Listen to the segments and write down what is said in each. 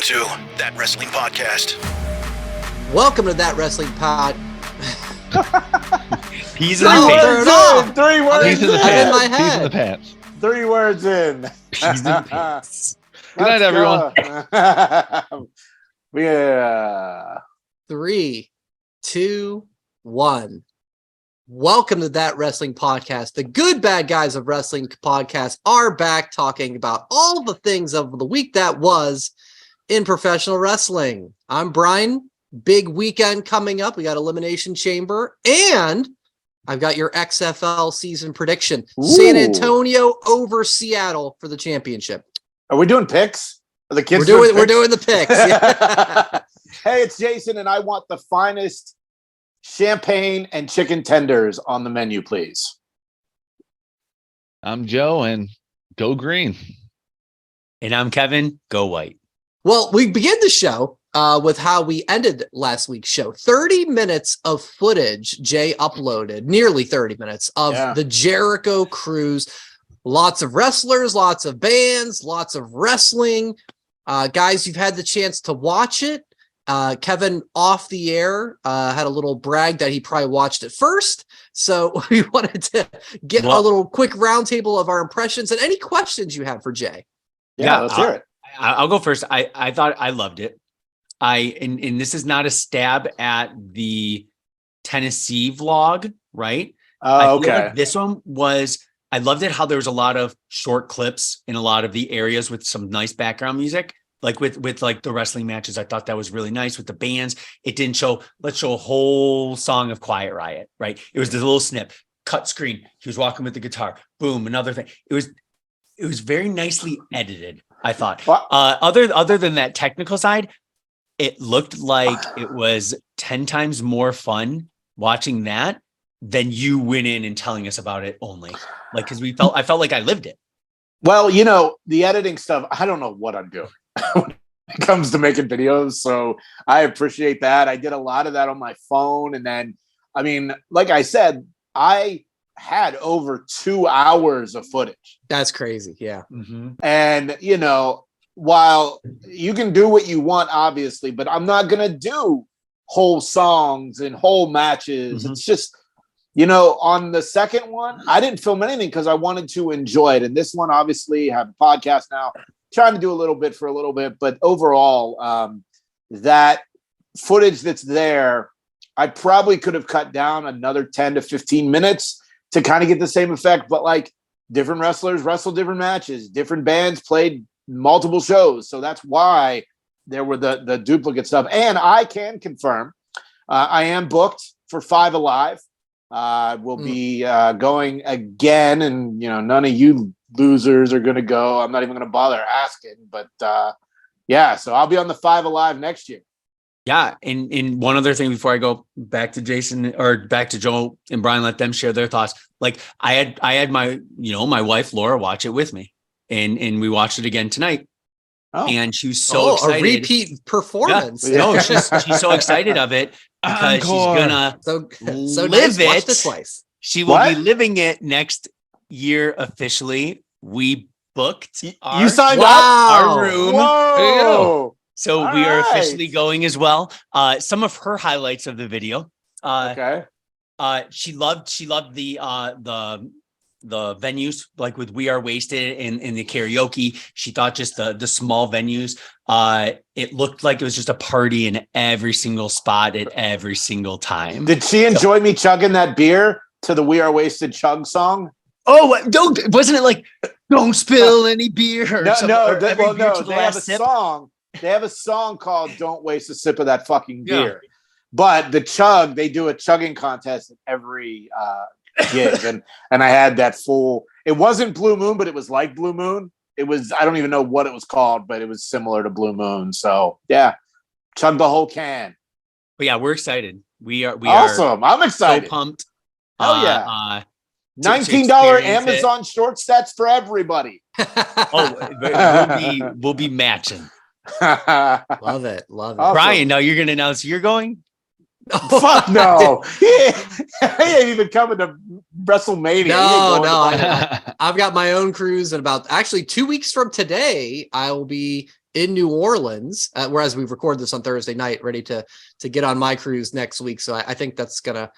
to That Wrestling Podcast. Welcome to That Wrestling Pod. He's in the 3 words He's in the in. pants. in my head. He's in the pants. 3 words in. He's in the pants. Good night, everyone. Yeah. 3, 2, 1. Welcome to That Wrestling Podcast. The good bad guys of wrestling podcast are back talking about all the things of the week that was in professional wrestling. I'm Brian. Big weekend coming up. We got Elimination Chamber, and I've got your XFL season prediction. Ooh. San Antonio over Seattle for the championship. Are we doing picks? Are the kids We're doing the picks. Yeah. Hey, it's Jason, and I want the finest champagne and chicken tenders on the menu, please. I'm Joe, and go green. And I'm Kevin. Go white. Well, we begin the show with how we ended last week's show. 30 minutes of footage Jay uploaded, nearly 30 minutes of the Jericho Cruise. Lots of wrestlers, lots of bands, lots of wrestling. Guys, you've had the chance to watch it. Kevin off the air had a little brag that he probably watched it first. So we wanted to get a little quick roundtable of our impressions and any questions you have for Jay. Yeah, let's hear it. I'll go first. I thought I loved it. And this is not a stab at the Tennessee vlog, right? Oh, okay. Like this one was, I loved it how there was a lot of short clips in a lot of the areas with some nice background music. Like with like the wrestling matches, I thought that was really nice with the bands. It didn't show, let's show a whole song of Quiet Riot, right? It was this little snip, cut screen. He was walking with the guitar, boom, another thing. It was very nicely edited, I thought. Other than that technical side, it looked like it was 10 times more fun watching that than you went in and telling us about it only. Like, because I felt like I lived it. Well, you know, the editing stuff, I don't know what I'm doing when it comes to making videos. So I appreciate that. I did a lot of that on my phone. And then, I mean, like I said, I had over 2 hours of footage. That's crazy. Yeah. Mm-hmm. And, you know, while you can do what you want, obviously, but I'm not going to do whole songs and whole matches. Mm-hmm. It's just, you know, on the second one, I didn't film anything because I wanted to enjoy it. And this one, obviously, I have a podcast now, trying to do a little bit for a little bit. But overall, that footage that's there, I probably could have cut down another 10 to 15 minutes to kind of get the same effect. But like different wrestlers wrestled different matches, different bands played multiple shows. So that's why there were the duplicate stuff. And I can confirm I am booked for 5 Alive. We'll be going again, and you know, none of you losers are going to go. I'm not even going to bother asking, but yeah, so I'll be on the 5 Alive next year. Yeah, and one other thing before I go back to Jason or back to Joe and Brian, let them share their thoughts. Like I had my my wife Laura watch it with me, and we watched it again tonight. Oh. And she was so excited. A repeat performance. Yeah. No, she's so excited of it because she's gonna live it. Watch this twice. She will be living it next year officially. We booked you signed up our room. Whoa. So All we are right. officially going as well. Some of her highlights of the video. Okay. She loved the venues, like with We Are Wasted and the karaoke. She thought just the small venues, it looked like it was just a party in every single spot at every single time. Did she enjoy me chugging that beer to the We Are Wasted chug song? Oh, wasn't it like don't spill any beer? No. They have a song. They have a song called "Don't Waste a Sip of That Fucking Beer." Yeah. But the chug, they do a chugging contest at every gig, and I had that full. It wasn't Blue Moon, but it was like Blue Moon. It was. I don't even know what it was called, but it was similar to Blue Moon. So yeah, chug the whole can. But yeah, we're excited. We are awesome. I'm excited. So pumped. Hell yeah. $19 Amazon short sets for everybody. We'll be matching. Love it. Awesome. Brian, now you're gonna announce you're going? Fuck no. He ain't even coming to WrestleMania. No. I've got my own cruise in about 2 weeks from today. I will be in New Orleans, whereas we record this on Thursday night, ready to get on my cruise next week. So I think that's gonna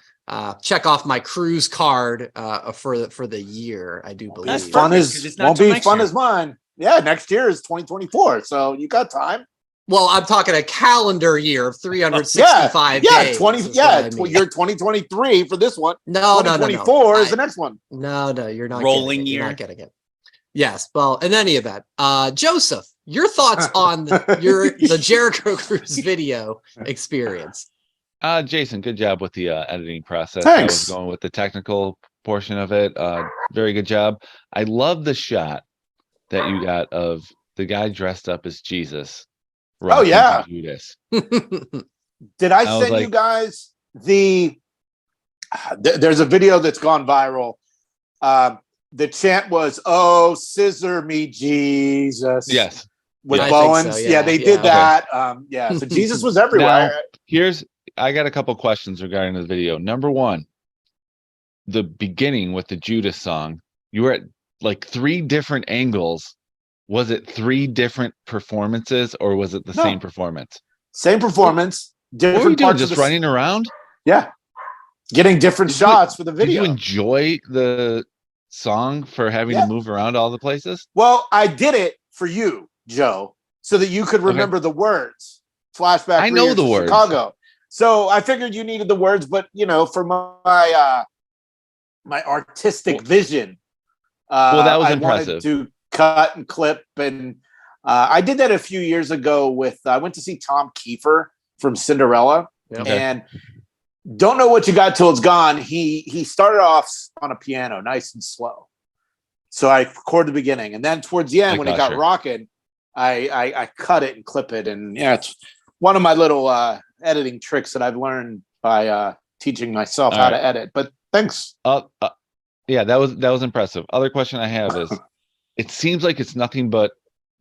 check off my cruise card for the year. I do believe. That's fun won't be fun as mine. Yeah, next year is 2024, so you got time. Well, I'm talking a calendar year of 365 days. 20. Yeah, you're 2023 for this one. No, 2024 is the next one. No, you're not rolling year. You're not getting it. Yes. Well, in any event, Joseph, your thoughts on the Jericho Cruise video experience? Jason, good job with the editing process. Thanks. I was going with the technical portion of it. Very good job. I love the shot that you got of the guy dressed up as Jesus. Oh yeah, Judas. Did I send you guys there's a video that's gone viral. The chant was, "Oh, scissor me, Jesus." Yes. With Bowens. So, yeah, they did that. Okay. So Jesus was everywhere. Now, I got a couple questions regarding the video. Number one, the beginning with the Judas song, you were at like 3 different angles. Was it 3 different performances, or was it the same performance? Same performance. Different what were you doing? parts just running around? Yeah. Getting different shots for the video. Did you enjoy the song for having to move around all the places? Well, I did it for you, Joe, so that you could remember the words. Flashback. I know the words. Chicago. So I figured you needed the words, but for my artistic vision, well, that was I impressive. wanted to cut and clip, and I did that a few years ago with I went to see Tom Kiefer from Cinderella, and don't know what you got till it's gone. He started off on a piano, nice and slow. So I recorded the beginning, and then towards the end, when it got rocking, I cut it and clip it, and it's one of my little editing tricks that I've learned by teaching myself how to edit. But thanks. Yeah, that was impressive. Other question I have is, it seems like it's nothing but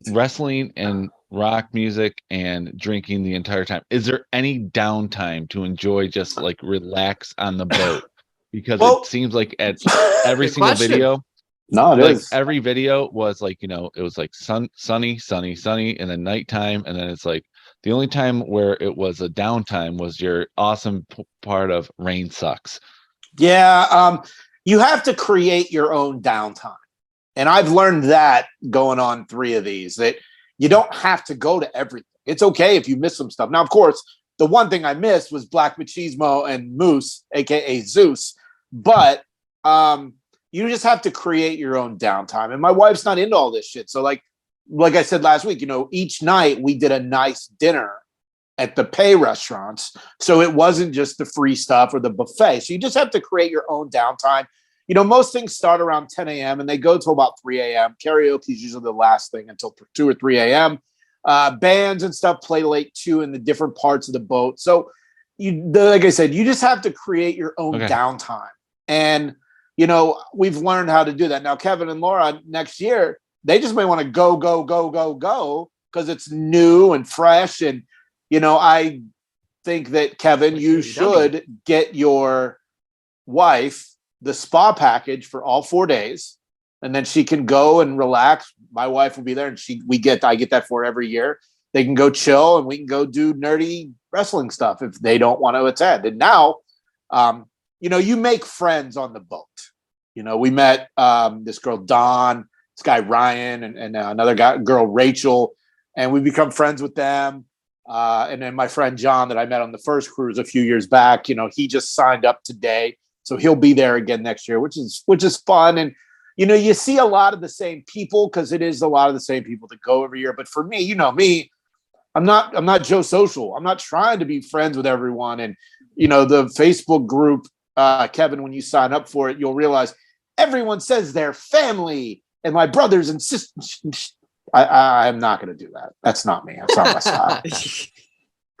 wrestling and rock music and drinking the entire time. Is there any downtime to enjoy, just like relax on the boat? Because it seems like at every single video, every video was like, it was like sunny, and then nighttime, and then it's like the only time where it was a downtime was your awesome part of rain sucks. Yeah, you have to create your own downtime. And I've learned that going on 3 of these, that you don't have to go to everything. It's okay if you miss some stuff. Now, of course, the one thing I missed was Black Machismo and Moose, aka Zeus. But you just have to create your own downtime. And my wife's not into all this shit. So like I said last week, each night we did a nice dinner at the pay restaurants. So it wasn't just the free stuff or the buffet. So you just have to create your own downtime. Most things start around 10 a.m. and they go till about 3 a.m. Karaoke is usually the last thing until 2 or 3 a.m. Bands and stuff play late too in the different parts of the boat. So like I said, you just have to create your own downtime. And, we've learned how to do that. Now, Kevin and Laura next year, they just may want to go because it's new and fresh. And, I think that, Kevin, you should get your wife the spa package for all 4 days, and then she can go and relax. My wife will be there, and I get that for every year. They can go chill, and we can go do nerdy wrestling stuff if they don't want to attend. And now, you make friends on the boat. We met this girl Dawn, this guy Ryan, and another girl Rachel, and we become friends with them. And then my friend John that I met on the first cruise a few years back, he just signed up today. So he'll be there again next year, which is fun. And, you see a lot of the same people because it is a lot of the same people that go every year. But for me, me, I'm not Joe Social. I'm not trying to be friends with everyone. And, the Facebook group, Kevin, when you sign up for it, you'll realize everyone says they're family and my brothers and sisters. I'm not going to do that. That's not me. That's not my style.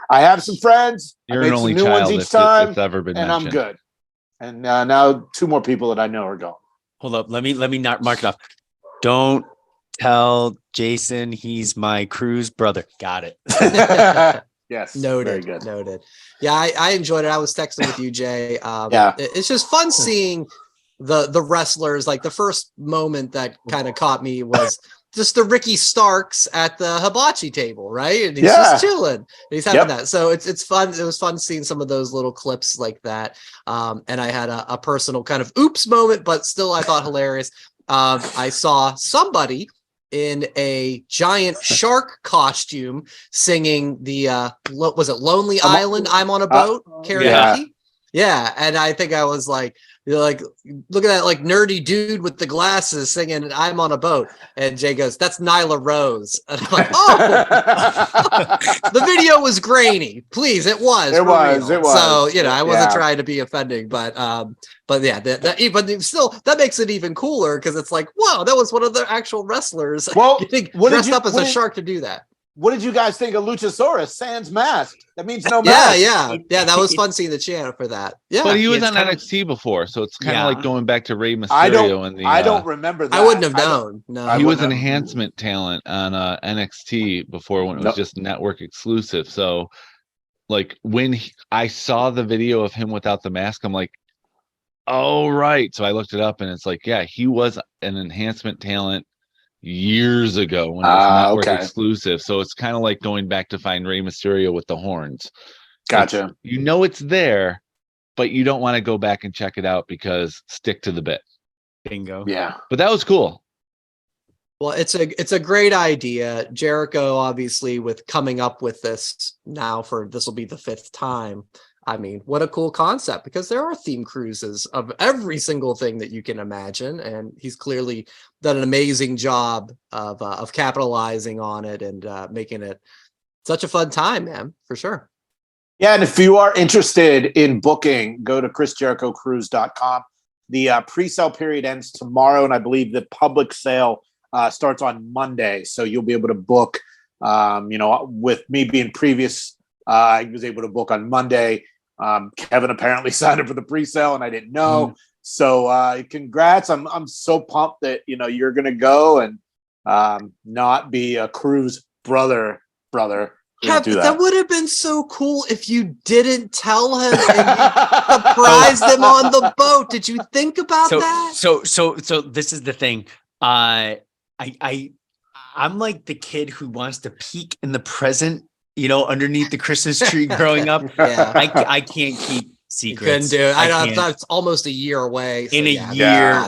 I have some friends. You're I make an only some new ones child each time, it's ever been and mentioned. I'm good. And now 2 more people that I know are going. Hold up. Let me not mark it off. Don't tell Jason he's my cruise brother. Got it. Yes. Noted. Very good. Noted. Yeah, I enjoyed it. I was texting with you, Jay. Yeah. It's just fun seeing the wrestlers, like the first moment that kind of caught me was just the Ricky Starks at the hibachi table, right? And he's just chilling. And he's having that. So it's fun. It was fun seeing some of those little clips like that. And I had a personal kind of oops moment, but still I thought hilarious. I saw somebody in a giant shark costume singing the was it Lonely Island? I'm on a boat karaoke. Yeah. And I think I was like, look at that like nerdy dude with the glasses singing I'm on a boat. And Jay goes, that's Nyla Rose. And I'm like, oh, the video was grainy. Please, it was. It was. So, I wasn't trying to be offending, but yeah, but still that makes it even cooler because it's like, wow, that was one of the actual wrestlers getting dressed up as a shark to do that. What did you guys think of Luchasaurus sans mask? That means no mask. Yeah. That was fun seeing the channel for that. Yeah, but he was on NXT before, so it's kind of like going back to Rey Mysterio. I don't remember that. I wouldn't have known. No, he was enhancement talent on NXT before when it was just network exclusive. So, like when I saw the video of him without the mask, I'm like, oh right. So I looked it up, and it's like, yeah, he was an enhancement talent years ago when it was network exclusive. So it's kind of like going back to find Rey Mysterio with the horns. Gotcha. It's there, but you don't want to go back and check it out because stick to the bit. Bingo. Yeah. But that was cool. Well, it's a great idea. Jericho, obviously, with coming up with this now this will be the 5th time. I mean, what a cool concept, because there are theme cruises of every single thing that you can imagine. And he's clearly done an amazing job of capitalizing on it and making it such a fun time, man, for sure. Yeah. And if you are interested in booking, go to chrisjerichocruise.com. The pre-sale period ends tomorrow. And I believe the public sale starts on Monday. So you'll be able to book, with me being previous, I was able to book on Monday. Kevin apparently signed up for the pre-sale and I didn't know. So congrats. I'm so pumped that, you're going to go and not be a Cruz brother. That would have been so cool if you didn't tell him and you surprised him on the boat. Did you think about that? So this is the thing. I'm like the kid who wants to peek in the present, underneath the Christmas tree growing up. Yeah. I can't keep secrets. Couldn't do it. I know it's almost a year away. So in a year.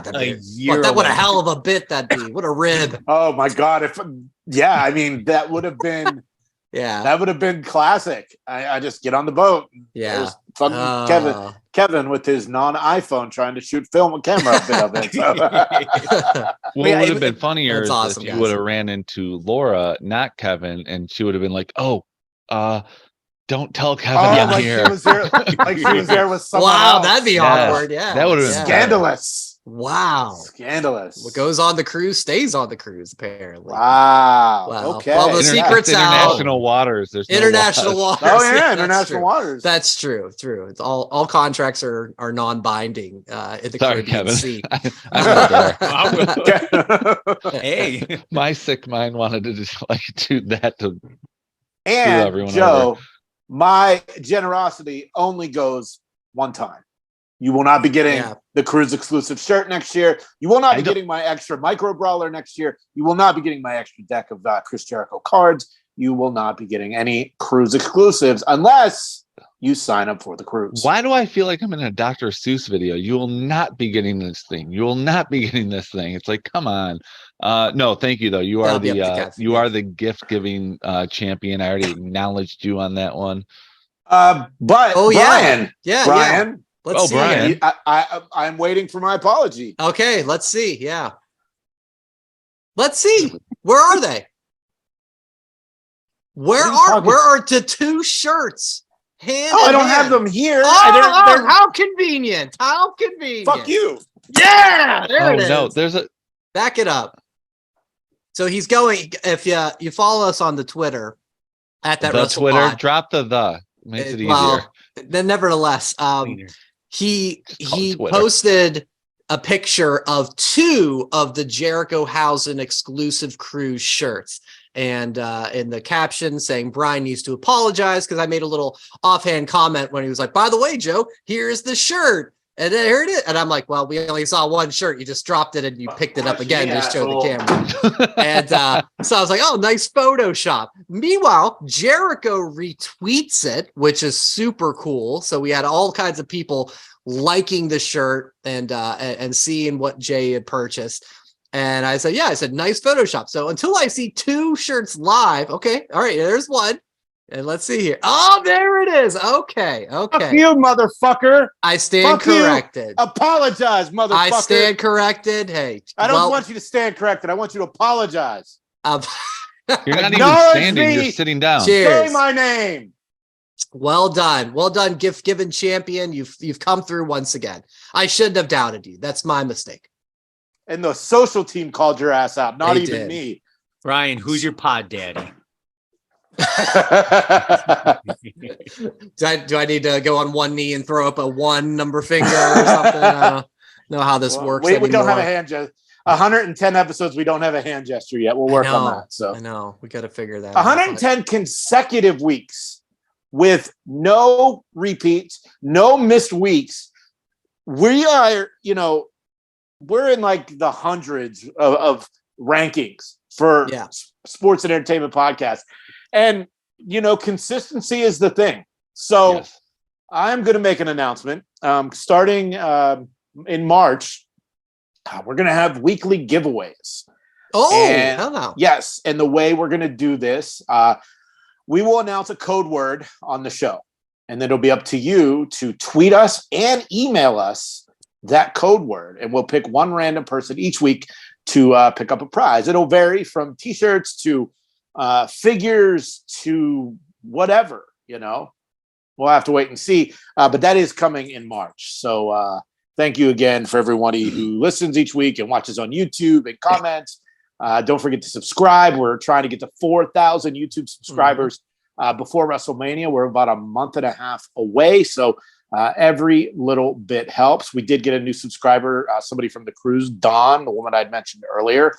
What a hell of a bit that'd be. What a rib. Oh my God. That would have been that would have been classic. I just get on the boat. Yeah. Fucking Kevin with his non-iPhone trying to shoot film and camera a bit of it. So. What would have been funnier is awesome, if you would have ran into Laura, not Kevin, and she would have been like, don't tell Kevin I'm here. She was there with someone Wow, else. that'd be awkward. Yeah. That would have been scandalous. Wow. Scandalous. What goes on the cruise stays on the cruise, apparently. Wow. Okay. Well, the secret's international waters. There's international waters. Oh yeah, international waters. That's true. It's all contracts are non-binding in the Caribbean Kevin. Sea. Hey, my sick mind wanted to just do that to and everyone Joe, over. My generosity only goes one time. You will not be getting the Cruise exclusive shirt next year. You will not be getting my extra micro brawler next year. You will not be getting my extra deck of Chris Jericho cards. You will not be getting any Cruise exclusives unless you sign up for the Cruise. Why do I feel like I'm in a Dr. Seuss video? You will not be getting this thing. You will not be getting this thing. It's like, come on. No, thank you though. You are the gift giving champion. I already acknowledged you on that one. But Brian. Brian. Let's see. Brian. I'm waiting for my apology. Okay, let's see. Yeah. Let's see. Where are they? Where are the 2 shirts? I don't have them here. They're how convenient. How convenient. Fuck you. Yeah, there it is. No, there's a back it up. So he's going. If you follow us on the Twitter at that the Twitter, drop the makes it easier. Well, then nevertheless, he posted a picture of 2 of the Jericho Housen exclusive Cruise shirts. And in the caption saying Brian needs to apologize because I made a little offhand comment when he was like, by the way, Joe, here's the shirt. And then here it is. And I'm like, well, we only saw one shirt. You just dropped it and you picked it up again to show the camera. And so I was like, oh, nice Photoshop. Meanwhile, Jericho retweets it, which is super cool. So we had all kinds of people liking the shirt and seeing what Jay had purchased. And I said, nice Photoshop. So until I see two shirts live, okay, all right, there's one. And let's see here. Oh, there it is. Okay. Fuck you, motherfucker. I stand corrected. Apologize, motherfucker. I stand corrected. Hey. I don't want you to stand corrected. I want you to apologize. You're not even standing. You're sitting down. Cheers. Say my name. Well done. Well done, gift-given champion. You've come through once again. I shouldn't have doubted you. That's my mistake. And the social team called your ass out, not even me. Ryan, who's your pod daddy? Do I need to go on one knee and throw up a one number finger or something? I don't know how this works. We don't have a hand gesture. 110 episodes, we don't have a hand gesture yet. We'll work on that. So I know we got to figure that 110 out. consecutive weeks with no repeats, no missed weeks. We are, we're in like the hundreds of rankings for sports and entertainment podcasts. And, consistency is the thing. So I'm going to make an announcement. Starting in March, we're going to have weekly giveaways. Oh, yes. And the way we're going to do this, we will announce a code word on the show. And then it'll be up to you to tweet us and email us that code word. And we'll pick one random person each week to pick up a prize. It'll vary from T-shirts to figures to whatever, we'll have to wait and see. But that is coming in March. So thank you again for everybody who listens each week and watches on YouTube and comments. Don't forget to subscribe. We're trying to get to 4,000 YouTube subscribers before WrestleMania. We're about a month and a half away. So every little bit helps. We did get a new subscriber, somebody from the cruise, Dawn, the woman I'd mentioned earlier.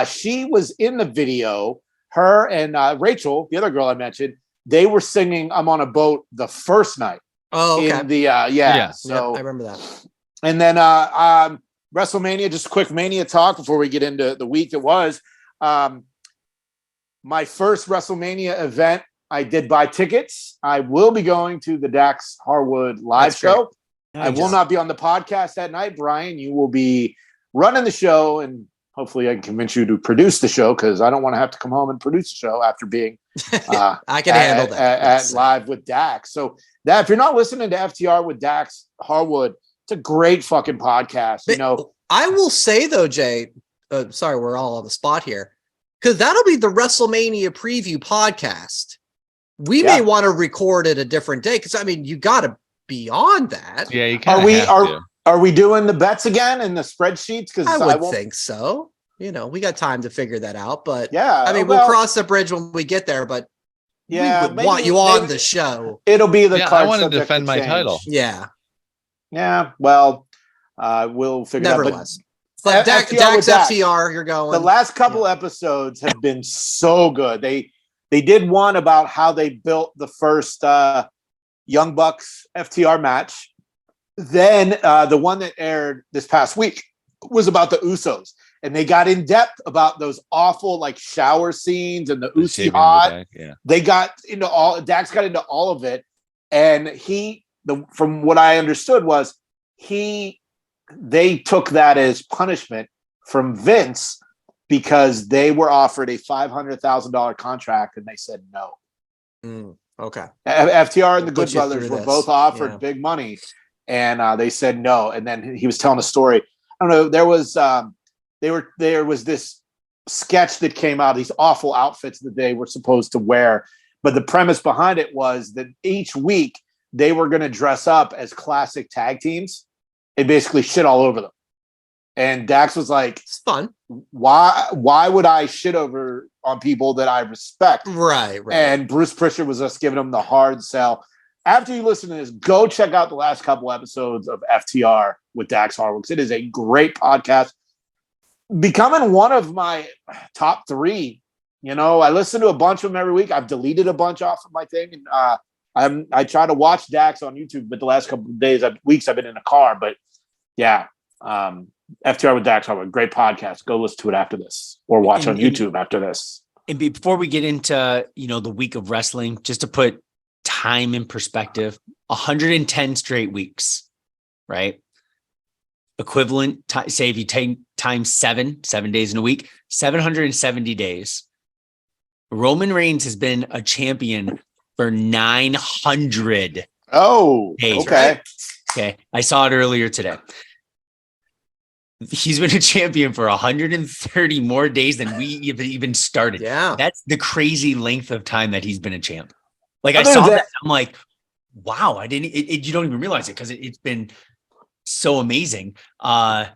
She was in the video. Her and Rachel, the other girl I mentioned, they were singing "I'm on a Boat" the first night. Oh, okay. In the So I remember that. And then WrestleMania, just a quick Mania talk before we get into the week that was. My first WrestleMania event, I did buy tickets. I will be going to the Dax Harwood live show. I will not be on the podcast that night. Brian, you will be running the show, and hopefully I can convince you to produce the show, because I don't want to have to come home and produce the show after being I can handle that at live with Dax. So that if you're not listening to FTR with Dax Harwood, it's a great fucking podcast. I will say though, Jay, sorry, we're all on the spot here, because that'll be the WrestleMania preview podcast. We may want to record it a different day, because you got to be on that. Yeah, you kind of Are we doing the bets again in the spreadsheets? Because I would think so. We got time to figure that out. But we'll cross the bridge when we get there. But we would want you on the show. It'll be the I want to defend my title. Yeah. Yeah. Well, we'll figure Nevertheless. it out. But Dax FTR, you're going. The last couple episodes have been so good. They did one about how they built the first Young Bucks FTR match. Then the one that aired this past week was about the Usos, and they got in depth about those awful shower scenes and the Usi hot. They got into Dax got into all of it, and from what I understood was they took that as punishment from Vince, because they were offered a $500,000 contract and they said no. Okay. FTR and the Good Brothers were both offered big money. And they said no. And then he was telling a story. I don't know. There was this sketch that came out, these awful outfits that they were supposed to wear. But the premise behind it was that each week they were going to dress up as classic tag teams and basically shit all over them. And Dax was like, it's fun. Why would I shit over on people that I respect? Right. And Bruce Prichard was just giving him the hard sell. After you listen to this, go check out the last couple episodes of FTR with Dax Harwood. It is a great podcast. Becoming one of my top 3. I listen to a bunch of them every week. I've deleted a bunch off of my thing. And I try to watch Dax on YouTube, but the last couple of weeks I've been in a car. But yeah, FTR with Dax, a great podcast. Go listen to it after this, or watch on YouTube after this. And before we get into the week of wrestling, just to put time in perspective, 110 straight weeks, right? Equivalent, say if you take times 7 days in a week, 770 days. Roman Reigns has been a champion for 900 days. Okay. Right? Okay. I saw it earlier today. He's been a champion for 130 more days than we even started. Yeah. That's the crazy length of time that he's been a champ. Like I saw that. I'm like, wow, I didn't, you don't even realize it because it's been so amazing. But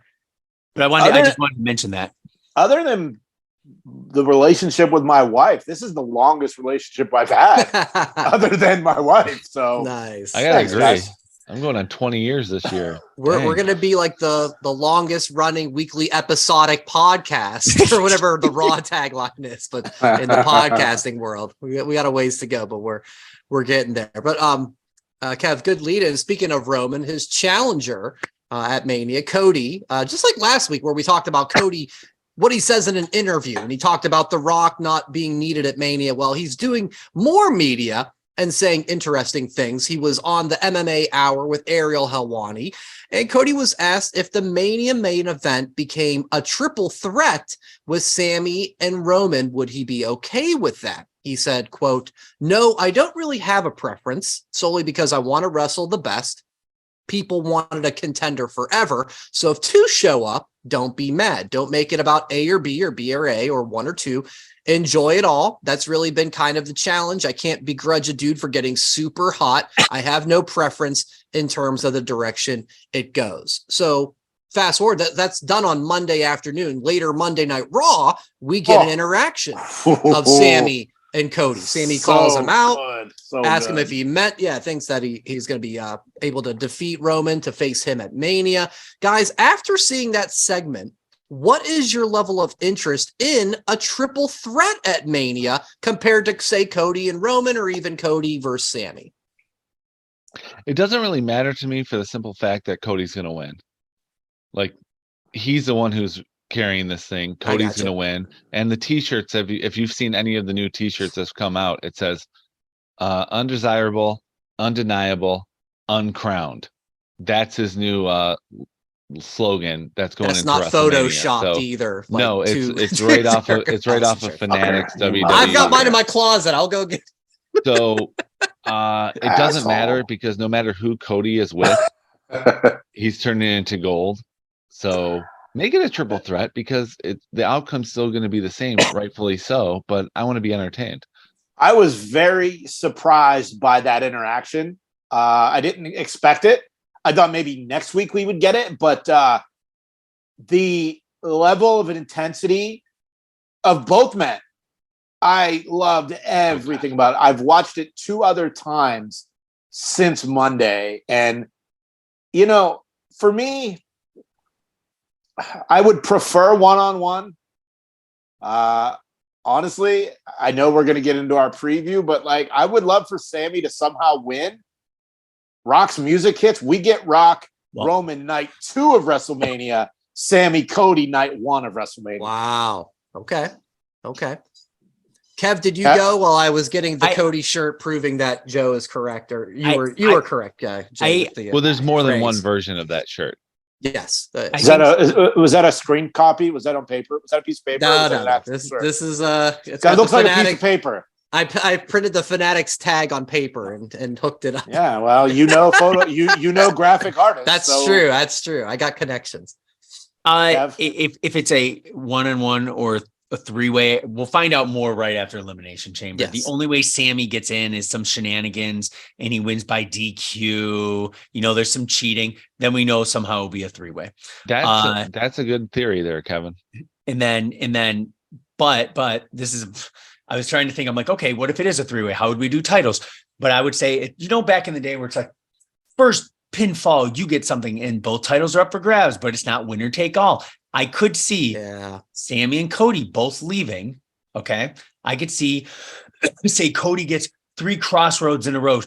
I just wanted to mention that. Other than the relationship with my wife, this is the longest relationship I've had other than my wife. So nice. I gotta agree. Guys. I'm going on 20 years this year. We're going to be like the longest running weekly episodic podcast or whatever the Raw tagline is, but in the podcasting world, we got a ways to go, but we're getting there. But Kev, good lead in. Speaking of Roman, his challenger at Mania, Cody, just like last week where we talked about Cody, what he says in an interview, and he talked about The Rock not being needed at Mania. Well, he's doing more media and saying interesting things. He was on the MMA Hour with Ariel Helwani, and Cody was asked if the Mania main event became a triple threat with Sami and Roman, would he be okay with that? He said, quote, "No, I don't really have a preference, solely because I want to wrestle the best. People wanted a contender forever. So if 2 show up, don't be mad. Don't make it about A or B or B or A or 1 or 2. Enjoy it all. That's really been kind of the challenge. I can't begrudge a dude for getting super hot. I have no preference in terms of the direction it goes." So fast forward, that's done on Monday afternoon. Later Monday Night Raw, we get an interaction of Sami and Cody. Sami calls him out, ask him if he thinks that he's going to be able to defeat Roman to face him at Mania. Guys, after seeing that segment, what is your level of interest in a triple threat at Mania compared to, say, Cody and Roman, or even Cody versus Sami? It doesn't really matter to me for the simple fact that Cody's going to win. Like, he's the one who's carrying this thing. Cody's going to win. And the t-shirts, if you've seen any of the new t-shirts that's come out, it says undesirable, undeniable, uncrowned. That's his new slogan that's going into not photoshopped so, either. Like no, it's right off of Fanatics WWE. I've got mine in my closet. I'll go get. So it doesn't matter, because no matter who Cody is with, he's turning it into gold. So make it a triple threat, because the outcome's still going to be the same, rightfully so. But I want to be entertained. I was very surprised by that interaction. I didn't expect it. I thought maybe next week we would get it, but the level of intensity of both men, I loved everything about it. I've watched it 2 other times since Monday, and for me, I would prefer one-on-one. Honestly, I know we're going to get into our preview, but I would love for Sami to somehow win. Rock's music hits. We get Rock Roman night 2 of WrestleMania, Sami Cody night 1 of WrestleMania. Wow. Okay. Kev, did you go while I was getting the Cody shirt proving that Joe is correct, or you were correct, guy? Well, there's more than one version of that shirt. Yes. Was that a screen copy? Was that on paper? Was that a piece of paper? No. This is it looks like a piece of paper. I printed the Fanatics tag on paper and hooked it up. Yeah, well, photo, you know graphic artists. That's true. I got connections. If it's a 1-on-1 or a 3-way, we'll find out more right after Elimination Chamber. Yes. The only way Sami gets in is some shenanigans and he wins by DQ. There's some cheating. Then we know somehow it'll be a 3-way. That's a good theory there, Kevin. And then, but this is. I was trying to think, I'm like, okay, what if it is a 3-way? How would we do titles? But I would say, back in the day where it's like, first pinfall, you get something, and both titles are up for grabs, but it's not winner take all. I could see Sami and Cody both leaving. Okay. I could see, say Cody gets 3 crossroads in a row,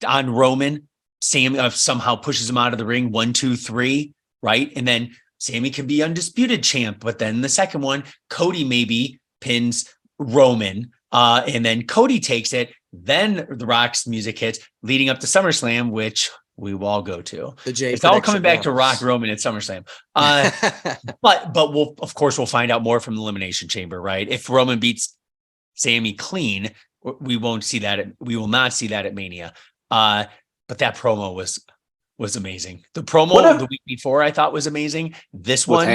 on Roman. Sammy somehow pushes him out of the ring. 1, 2, 3, right? And then Sammy can be undisputed champ, but then the second one, Cody maybe pins Roman, and then Cody takes it. Then The Rock's music hits, leading up to SummerSlam, which we will all go to. It's all coming back to Rock Roman at SummerSlam. But we'll find out more from the Elimination Chamber, right? If Roman beats Sammy clean, we won't see that. We will not see that at Mania. But that promo was amazing. The promo the week before I thought was amazing. This one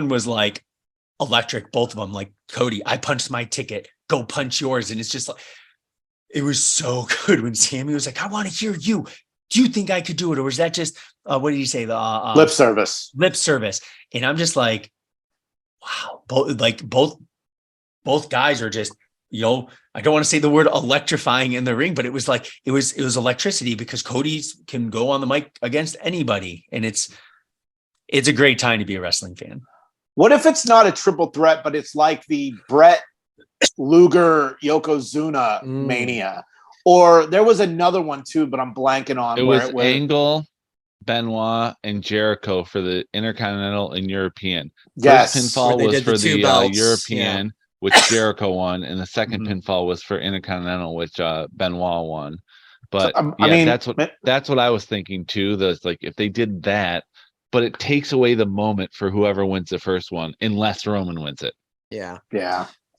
was like electric. Both of them, like, Cody, I punched my ticket. Go punch yours. And it's just like, it was so good when Sammy was like, I want to hear you. Do you think I could do it? Or was that just, what did he say? The lip service. Lip service. And I'm just like, wow. Both guys are just, I don't want to say the word electrifying in the ring, but it was like, it was electricity, because Cody can go on the mic against anybody. And it's a great time to be a wrestling fan. What if it's not a triple threat, but it's like the Brett Luger Yokozuna Mania? Or there was another one too, but I'm blanking on. It was Angle, Benoit, and Jericho for the Intercontinental and European. Yes. First pinfall was for the European, yeah, which Jericho won, and the second pinfall was for Intercontinental, which Benoit won. But that's what I was thinking too. That's like, if they did that, but it takes away the moment for whoever wins the first one, unless Roman wins it. Yeah.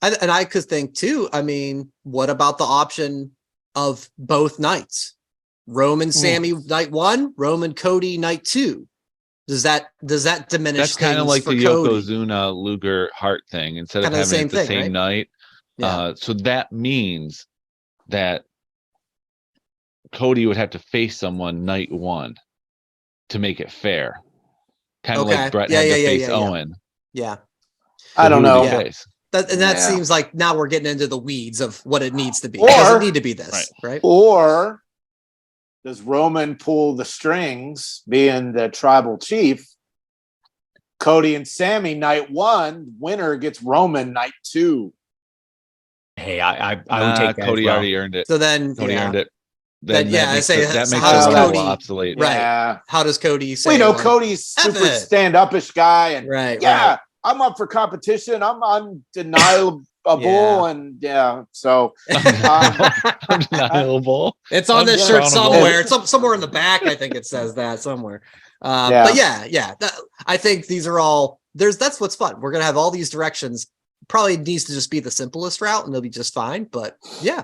And I could think too, I mean, what about the option of both nights? Roman Sammy night 1, Roman Cody night 2. Does that diminish? That's kind of like the Cody? Yokozuna Luger Hart thing. Instead of Kinda having the same right? night. Yeah. So that means that Cody would have to face someone night 1 to make it fair. Kind of like Brett had to face Owen. Yeah. I don't know. That seems like now we're getting into the weeds of what it needs to be. Does it need to be this, right? Or does Roman pull the strings, being the tribal chief? Cody and Sammy night 1, winner gets Roman night 2. Hey, I would take that. Cody already earned it. So then Cody earned it. That makes it Cody obsolete. Right. Yeah. How does Cody say? Cody's super stand-up-ish guy, and right. I'm up for competition. I'm undeniable, and so undeniable. It's on this shirt somewhere. It's somewhere in the back. I think it says that somewhere. But I think these are all that's what's fun. We're gonna have all these directions. Probably needs to just be the simplest route, and they'll be just fine. But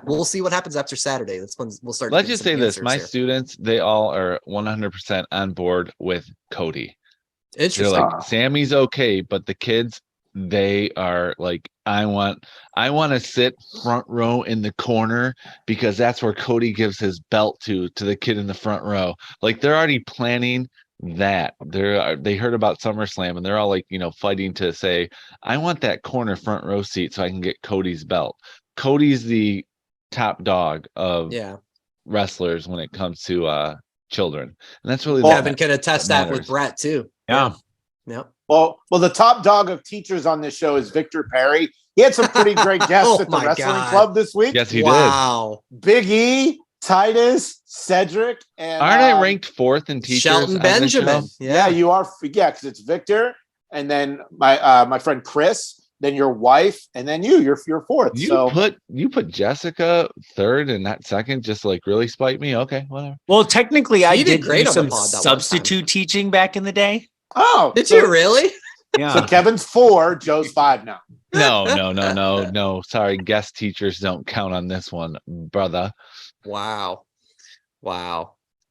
we'll see what happens after Saturday. That's when we'll start. Let's just say this: my students, they all are 100% on board with Cody. Interesting. They're like, Sammy's okay, but the kids, they are like, I want to sit front row in the corner, because that's where Cody gives his belt to the kid in the front row. Like, they're already planning that. They heard about SummerSlam, and they're all like, fighting to say, I want that corner front row seat so I can get Cody's belt. Cody's the top dog of wrestlers when it comes to children, and that's really Kevin can attest that with Brett too. Yeah. Well, the top dog of teachers on this show is Victor Perry. He had some pretty great guests at the wrestling club this week. Yes, he did. Wow. Big E, Titus, Cedric, and aren't I ranked 4th in teachers? Shelton Benjamin. Yeah, you are. Yeah, because it's Victor, and then my friend Chris, then your wife, and then you're 4th. You put Jessica 3rd and not 2nd, just like really spite me. Okay, whatever. Well, technically, I did great do some substitute teaching back in the day. Oh, did you really? Yeah. So Kevin's 4, Joe's 5 now. No. Sorry, guest teachers don't count on this one, brother. Wow.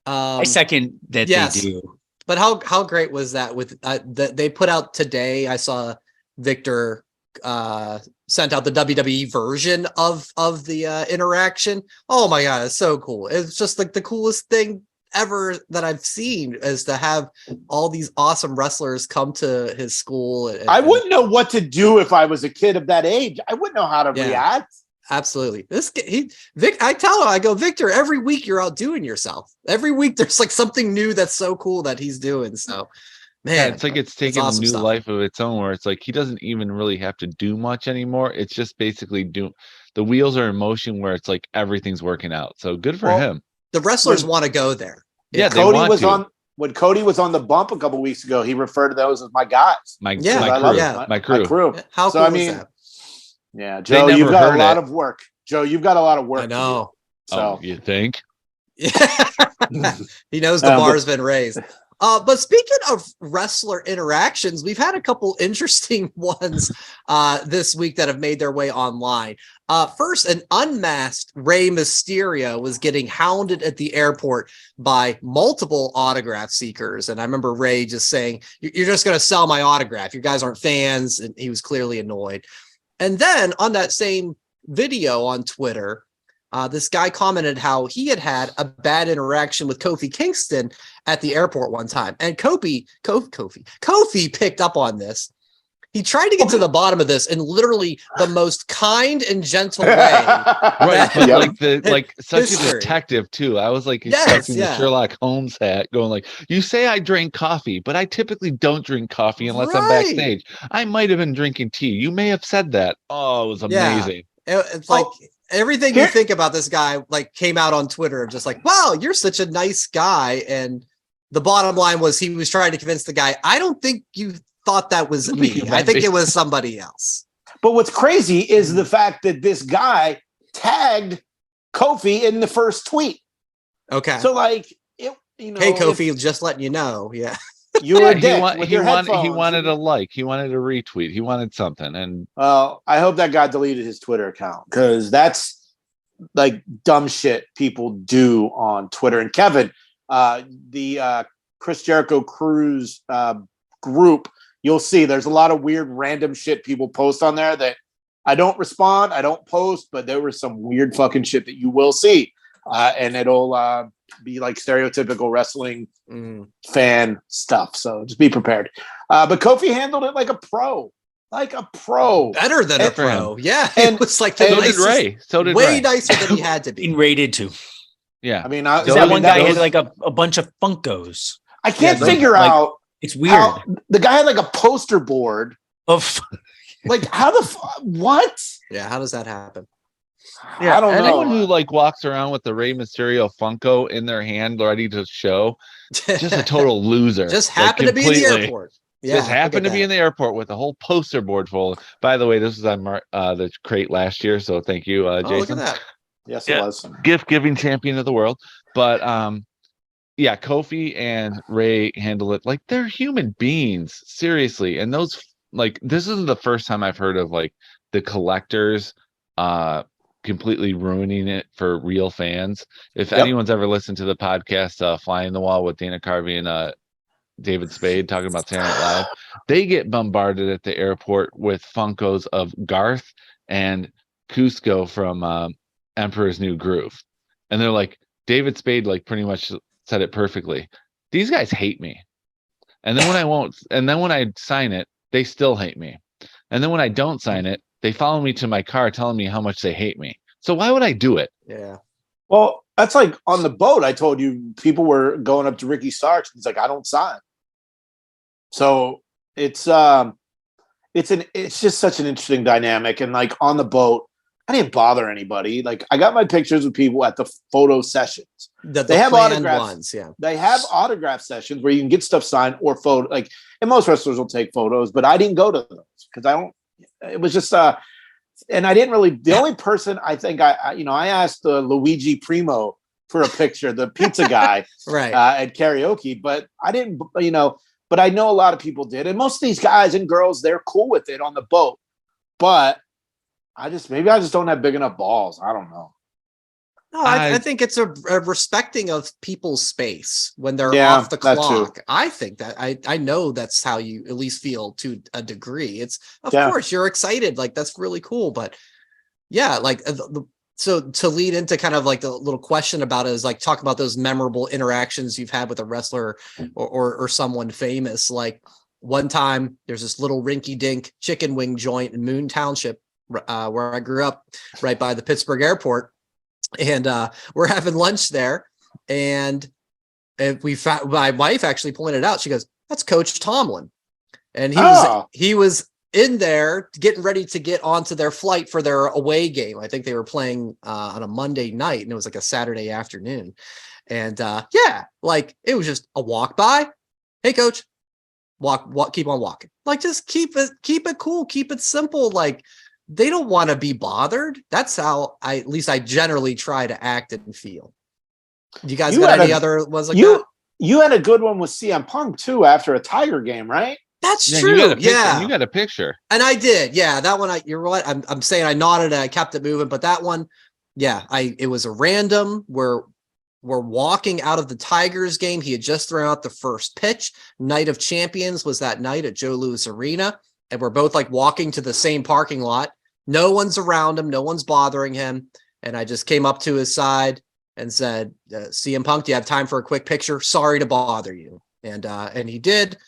I second that they do. But how great was that? With they put out today? I saw Victor sent out the WWE version of the interaction. Oh my god, it's so cool! It's just like the coolest thing ever that I've seen, is to have all these awesome wrestlers come to his school. I wouldn't know what to do if I was a kid of that age. I wouldn't know how to react. Absolutely. Vic, I tell him, I go, Victor, every week you're outdoing yourself. Every week there's like something new that's so cool that he's doing. So Man, it's like it's taken a new life of its own, where it's like he doesn't even really have to do much anymore. It's just basically the wheels are in motion, where it's like everything's working out. So good for him. The wrestlers want to go there. Yeah, when Cody was on the bump a couple weeks ago, he referred to those as my guys. My crew. How cool is that? Yeah, Joe, you've got a lot of work. Joe, you've got a lot of work. I know. So you think? He knows the bar's been raised. But speaking of wrestler interactions, we've had a couple interesting ones this week that have made their way online. First, an unmasked Rey Mysterio was getting hounded at the airport by multiple autograph seekers. And I remember Rey just saying, "You're just going to sell my autograph. You guys aren't fans." And he was clearly annoyed. And then on that same video on Twitter, this guy commented how he had a bad interaction with Kofi Kingston at the airport one time. And Kofi picked up on this. He tried to get to the bottom of this in literally the most kind and gentle way. Right. But like such a detective too. I was like expecting the Sherlock Holmes hat going like, "You say I drink coffee, but I typically don't drink coffee unless I'm backstage. I might have been drinking tea. You may have said that." Oh, it was amazing. It's like everything you think about this guy like came out on Twitter of just like, "Wow, you're such a nice guy." And the bottom line was he was trying to convince the guy, "I don't think you thought that was me. I think it was somebody else." But what's crazy is the fact that this guy tagged Kofi in the first tweet. Okay. So like, hey Kofi, just letting you know. Yeah. You were he wanted a like. He wanted a retweet. He wanted something. And I hope that guy deleted his Twitter account, because that's like dumb shit people do on Twitter. And Kevin, the Chris Jericho Cruise group, you'll see there's a lot of weird random shit people post on there that I don't respond, I don't post, but there was some weird fucking shit that you will see. And it'll be like stereotypical wrestling fan stuff. So just be prepared. But Kofi handled it like a pro. Better than a pro. Yeah. And it was like so did Ray. So did way Ray. nicer than he had to be. Being rated to. Yeah. I mean, that one guy had like a bunch of Funkos. I can't figure out. It's weird. The guy had like a poster board of like how what? Yeah, how does that happen? Yeah, I don't know. Anyone who like walks around with the Rey Mysterio Funko in their hand ready to show, just a total loser. Just happened to be in the airport. Yeah, just happened to be in the airport with a whole poster board full. By the way, this was on the crate last year, so thank you, Jason. Look at that. Yes, it was. Gift giving champion of the world. But yeah, Kofi and Ray handle it like they're human beings, seriously. And those like this isn't the first time I've heard of like the collectors completely ruining it for real fans. If anyone's ever listened to the podcast Fly in the Wall with Dana Carvey and David Spade talking about Saturday Night Live, they get bombarded at the airport with Funkos of Garth and Cusco from Emperor's New Groove. And they're like, David Spade like pretty much said it perfectly. These guys hate me. And then when I sign it, they still hate me. And then when I don't sign it, they follow me to my car telling me how much they hate me. So why would I do it? Yeah. Well, that's like on the boat. I told you people were going up to Ricky Starks. He's like, I don't sign. So it's just such an interesting dynamic. And like on the boat, I didn't bother anybody. Like I got my pictures with people at the photo sessions. They have autographs. Yeah. They have autograph sessions where you can get stuff signed or photo. Like, and most wrestlers will take photos, but I didn't go to those because I don't. It was just and I didn't really. The only person I think I asked Luigi Primo for a picture, the pizza guy, right, at karaoke, but I didn't. But I know a lot of people did, and most of these guys and girls, they're cool with it on the boat, but. I just don't have big enough balls. I don't know. No, I think it's a respecting of people's space when they're off the clock. I think that I know that's how you at least feel to a degree. It's of course you're excited, like that's really cool. But yeah, like so to lead into kind of like the little question about it is like talk about those memorable interactions you've had with a wrestler or someone famous. Like one time there's this little rinky dink chicken wing joint in Moon Township. Where I grew up, right by the Pittsburgh airport, and we're having lunch there, and my wife actually pointed out. She goes, That's Coach Tomlin. And he was in there getting ready to get onto their flight for their away game. I think they were playing on a Monday night, and it was like a Saturday afternoon. And like it was just a walk by. Hey, coach, walk, keep on walking. Like, just keep it cool, keep it simple. Like, they don't want to be bothered. That's how at least I generally try to act and feel. You guys got any other ones like that? You had a good one with CM Punk too after a Tiger game, right? That's true. You got a picture. And I did. Yeah, that one. You're right. I'm saying I nodded and I kept it moving, but that one, it was a random where we're walking out of the Tigers game. He had just thrown out the first pitch. Night of Champions was that night at Joe Louis Arena. And we're both like walking to the same parking lot. No one's around him. No one's bothering him. And I just came up to his side and said, CM Punk, do you have time for a quick picture? Sorry to bother you. And he did.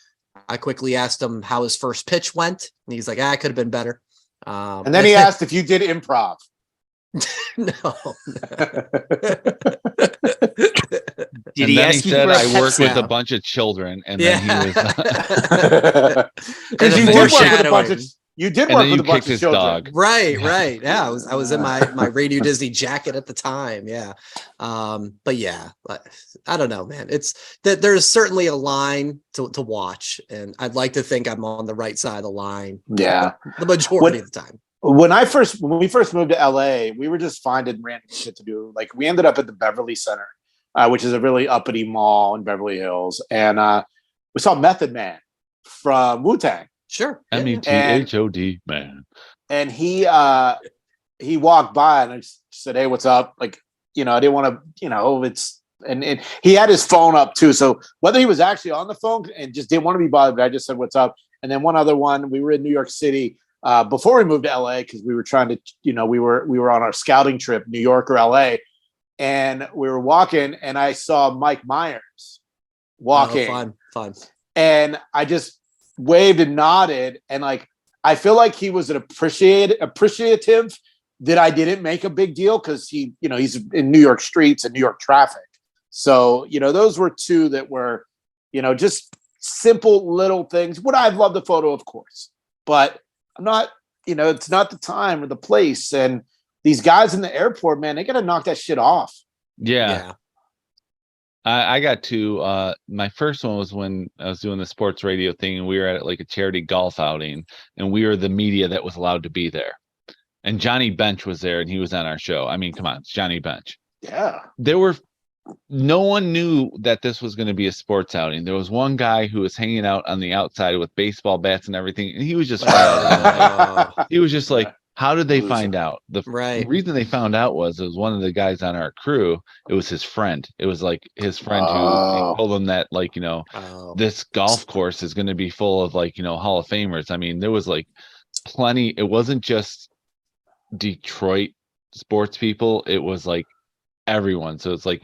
I quickly asked him how his first pitch went. And he's like, it could have been better. And then he asked if you did improv. No. Did he ask you said I work with a bunch of children, and then he was because you did work with a bunch of children. Dog. Right. Yeah, I was in my Radio Disney jacket at the time. Yeah. But yeah, I don't know, man. It's that there's certainly a line to watch, and I'd like to think I'm on the right side of the line. Yeah. The majority of the time. When we first moved to LA, we were just finding random shit to do. Like, we ended up at the Beverly Center, which is a really uppity mall in Beverly Hills. And we saw Method Man from Wu-Tang. Sure. METHOD, man. And he walked by and I just said, hey, what's up? Like, I didn't want to, and he had his phone up too. So whether he was actually on the phone and just didn't want to be bothered, I just said, what's up? And then one other one, we were in New York City before we moved to LA, because we were trying to, we were on our scouting trip, New York or LA. And we were walking and I saw Mike Myers walking. Oh, fun. And I just waved and nodded. And like, I feel like he was appreciative that I didn't make a big deal, because he's in New York streets and New York traffic. So, those were two that were, just simple little things. Would I have loved the photo? Of course. But I'm not, it's not the time or the place. And these guys in the airport, man, they got to knock that shit off. Yeah. I got to, my first one was when I was doing the sports radio thing, and we were at like a charity golf outing, and we were the media that was allowed to be there. And Johnny Bench was there, and he was on our show. I mean, come on, it's Johnny Bench. Yeah. No one knew that this was going to be a sports outing. There was one guy who was hanging out on the outside with baseball bats and everything, and he was just he was just like, how did they find out? The reason they found out was it was one of the guys on our crew. It was his friend. It was like his friend who told him that, like, this golf course is going to be full of, like, Hall of Famers. I mean, there was like plenty. It wasn't just Detroit sports people. It was like everyone. So it's like,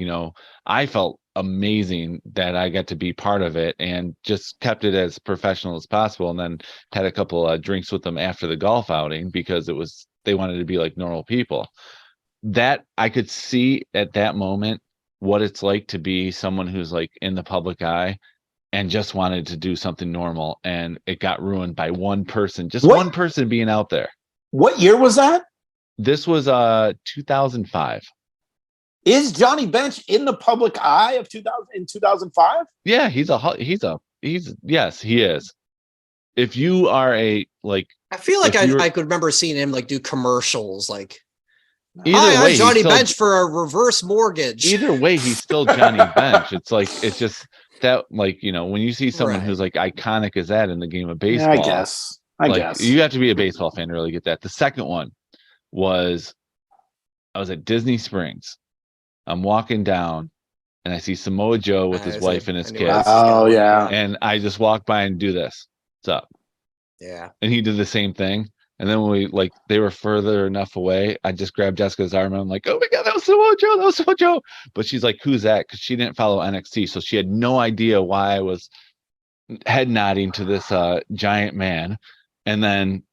I felt amazing that I got to be part of it, and just kept it as professional as possible. And then had a couple drinks with them after the golf outing, because they wanted to be like normal people. That I could see at that moment what it's like to be someone who's like in the public eye and just wanted to do something normal, and it got ruined by one person, one person being out there. What year was that? This was 2005. Is Johnny Bench in the public eye of 2005? Yeah, yes, he is. If you are I feel like I could remember seeing him like do commercials, like, either way, Johnny Bench for a reverse mortgage. Either way, he's still Johnny Bench. It's like, it's just that, like, when you see someone who's like iconic as that in the game of baseball, yeah, I guess you have to be a baseball fan to really get that. The second one was, I was at Disney Springs. I'm walking down and I see Samoa Joe with his wife and his kids. Oh, yeah. And I just walk by and do this. What's up? Yeah. And he did the same thing. And then when they were further enough away, I just grabbed Jessica's arm and I'm like, oh my God, that was Samoa Joe. But she's like, who's that? Because she didn't follow NXT. So she had no idea why I was head nodding to this giant man. And then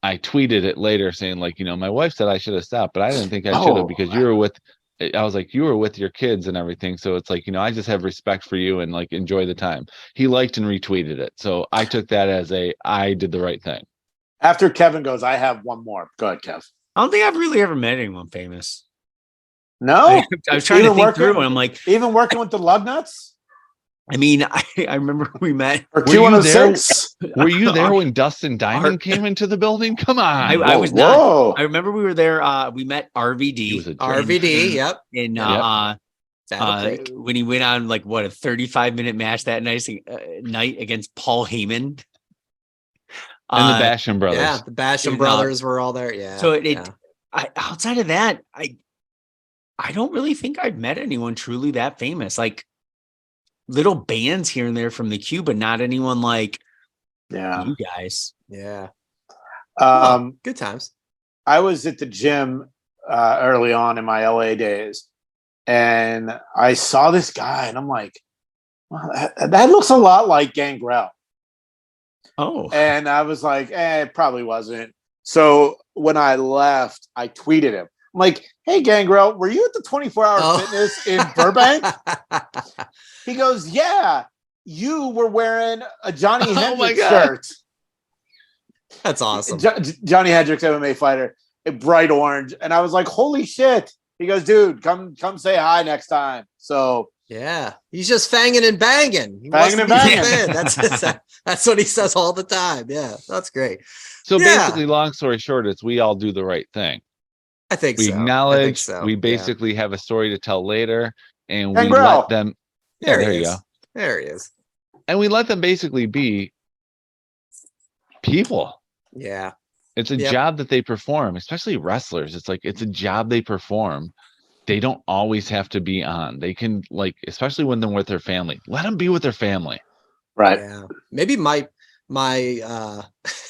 I tweeted it later saying, like, my wife said I should have stopped, but I didn't think I should have, because you were with I was like, you were with your kids and everything. So it's like, I just have respect for you and like enjoy the time. He liked and retweeted it. So I took that as I did the right thing. After Kevin goes, I have one more. Go ahead, Kev. I don't think I've really ever met anyone famous. No? I was trying to think through and I'm like, even working with the Lugnuts? I mean, I remember we met. Or 206? Were you there when Dustin Diamond came into the building? Come on. I was not. I remember we were there. We met RVD. RVD, yep. In when he went on like a 35-minute match that night against Paul Heyman. And the Basham brothers. Yeah, the Basham brothers were all there. Yeah. So outside of that, I don't really think I've met anyone truly that famous. Like little bands here and there from the queue, but not anyone like you guys. Yeah. Good times. I was at the gym early on in my LA days, and I saw this guy, and I'm like, wow, that looks a lot like Gangrel. Oh. And I was like, it probably wasn't. So when I left, I tweeted him. I'm like, hey, Gangrel, were you at the 24-hour fitness in Burbank? He goes, yeah, you were wearing a Johnny Hendricks shirt. That's awesome. Johnny Hendricks, MMA fighter, bright orange. And I was like, holy shit. He goes, dude, come say hi next time. So yeah, he's just fanging and banging. Banging and banging. That's what he says all the time. Yeah, that's great. So basically, long story short, is we all do the right thing. I think we acknowledge. We basically have a story to tell later, and we let them. There you go. There he is. And we let them basically be people. Yeah. It's a job that they perform, especially wrestlers. It's like it's a job they perform. They don't always have to be on. They can, like, especially when they're with their family, let them be with their family. Right. Yeah. Maybe my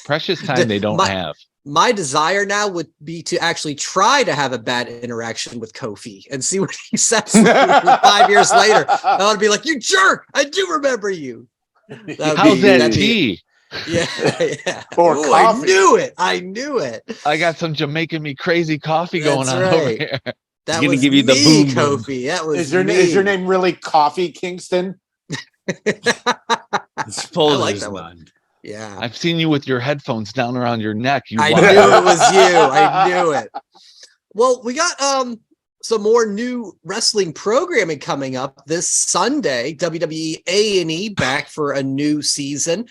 precious time they don't have. My desire now would be to actually try to have a bad interaction with Kofi and see what he says 5 years later. I would be like, you jerk. I do remember you. How's that tea? Yeah. Or Ooh, coffee. I knew it. I got some Jamaican me crazy coffee going on over here. That was give you the boom, Kofi. That was is your name really Coffee Kingston? It's full I like that one. Yeah. I've seen you with your headphones down around your neck. I knew it was you. I knew it. Well, we got some more new wrestling programming coming up this Sunday. WWE A&E back for a new season.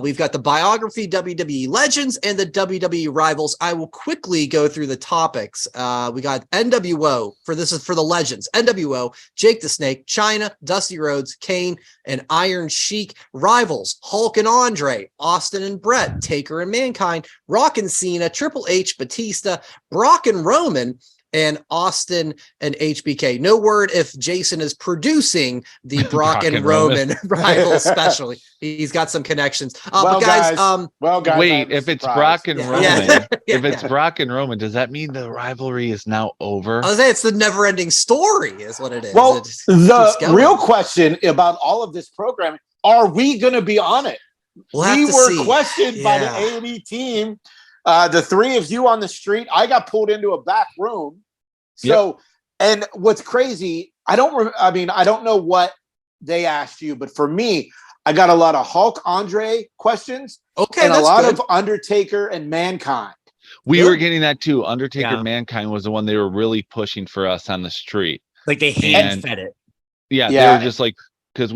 We've got the biography, WWE Legends, and the WWE Rivals. I will quickly go through the topics. We got NWO for the Legends. NWO, Jake the Snake, Chyna, Dusty Rhodes, Kane, and Iron Sheik. Rivals, Hulk and Andre, Austin and Brett, Taker and Mankind, Rock and Cena, Triple H, Batista, Brock and Roman, and Austin and HBK. No word if Jason is producing the Brock and Roman rival specially. He's got some connections. But guys, wait, if it's Brock and Roman, if it's Brock and Roman, does that mean the rivalry is now over? I was saying it's the never-ending story, is what it is. Well, the real question about all of this programming: are we going to be on it? We were questioned by the A&E team. The three of you on the street, I got pulled into a back room. So, and what's crazy, I don't know what they asked you, but for me, I got a lot of Hulk Andre questions. Okay. And a lot of Undertaker and Mankind. We were getting that too. Undertaker Mankind was the one they were really pushing for us on the street. Like they hand fed it. Yeah. They were just like, because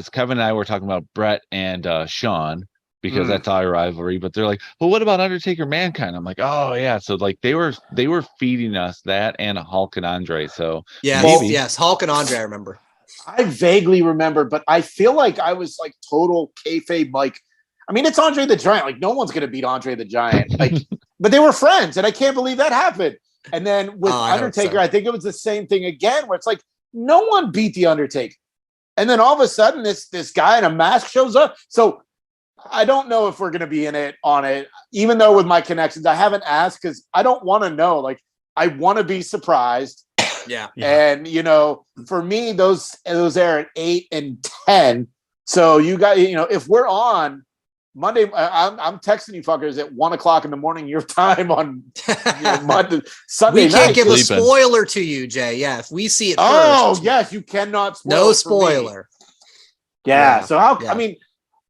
Kevin and I were talking about Brett and Sean, because that's our rivalry, but they're like, well, what about Undertaker Mankind? I'm like, oh yeah. So like they were feeding us that and Hulk and Andre. So yes, Hulk and Andre, I remember. I vaguely remember, but I feel like I was like total kayfabe. Like, I mean, it's Andre the Giant. Like, no one's gonna beat Andre the Giant. Like, but they were friends, and I can't believe that happened. And then with Undertaker, I think it was the same thing again, where it's like no one beat the Undertaker, and then all of a sudden this guy in a mask shows up. So I don't know if we're going to be on it, even though with my connections, I haven't asked because I don't want to know. Like, I want to be surprised. Yeah. And, for me, those air at 8 and 10. So you got, if we're on, Monday. I'm texting you fuckers at 1:00 in the morning your time on Monday, Sunday we can't night. give a Sleeping. spoiler to you, Jay. Yeah, if we see it Oh first. yes, you cannot spoil. No it for me. spoiler. Yeah. So how? Yeah. I mean,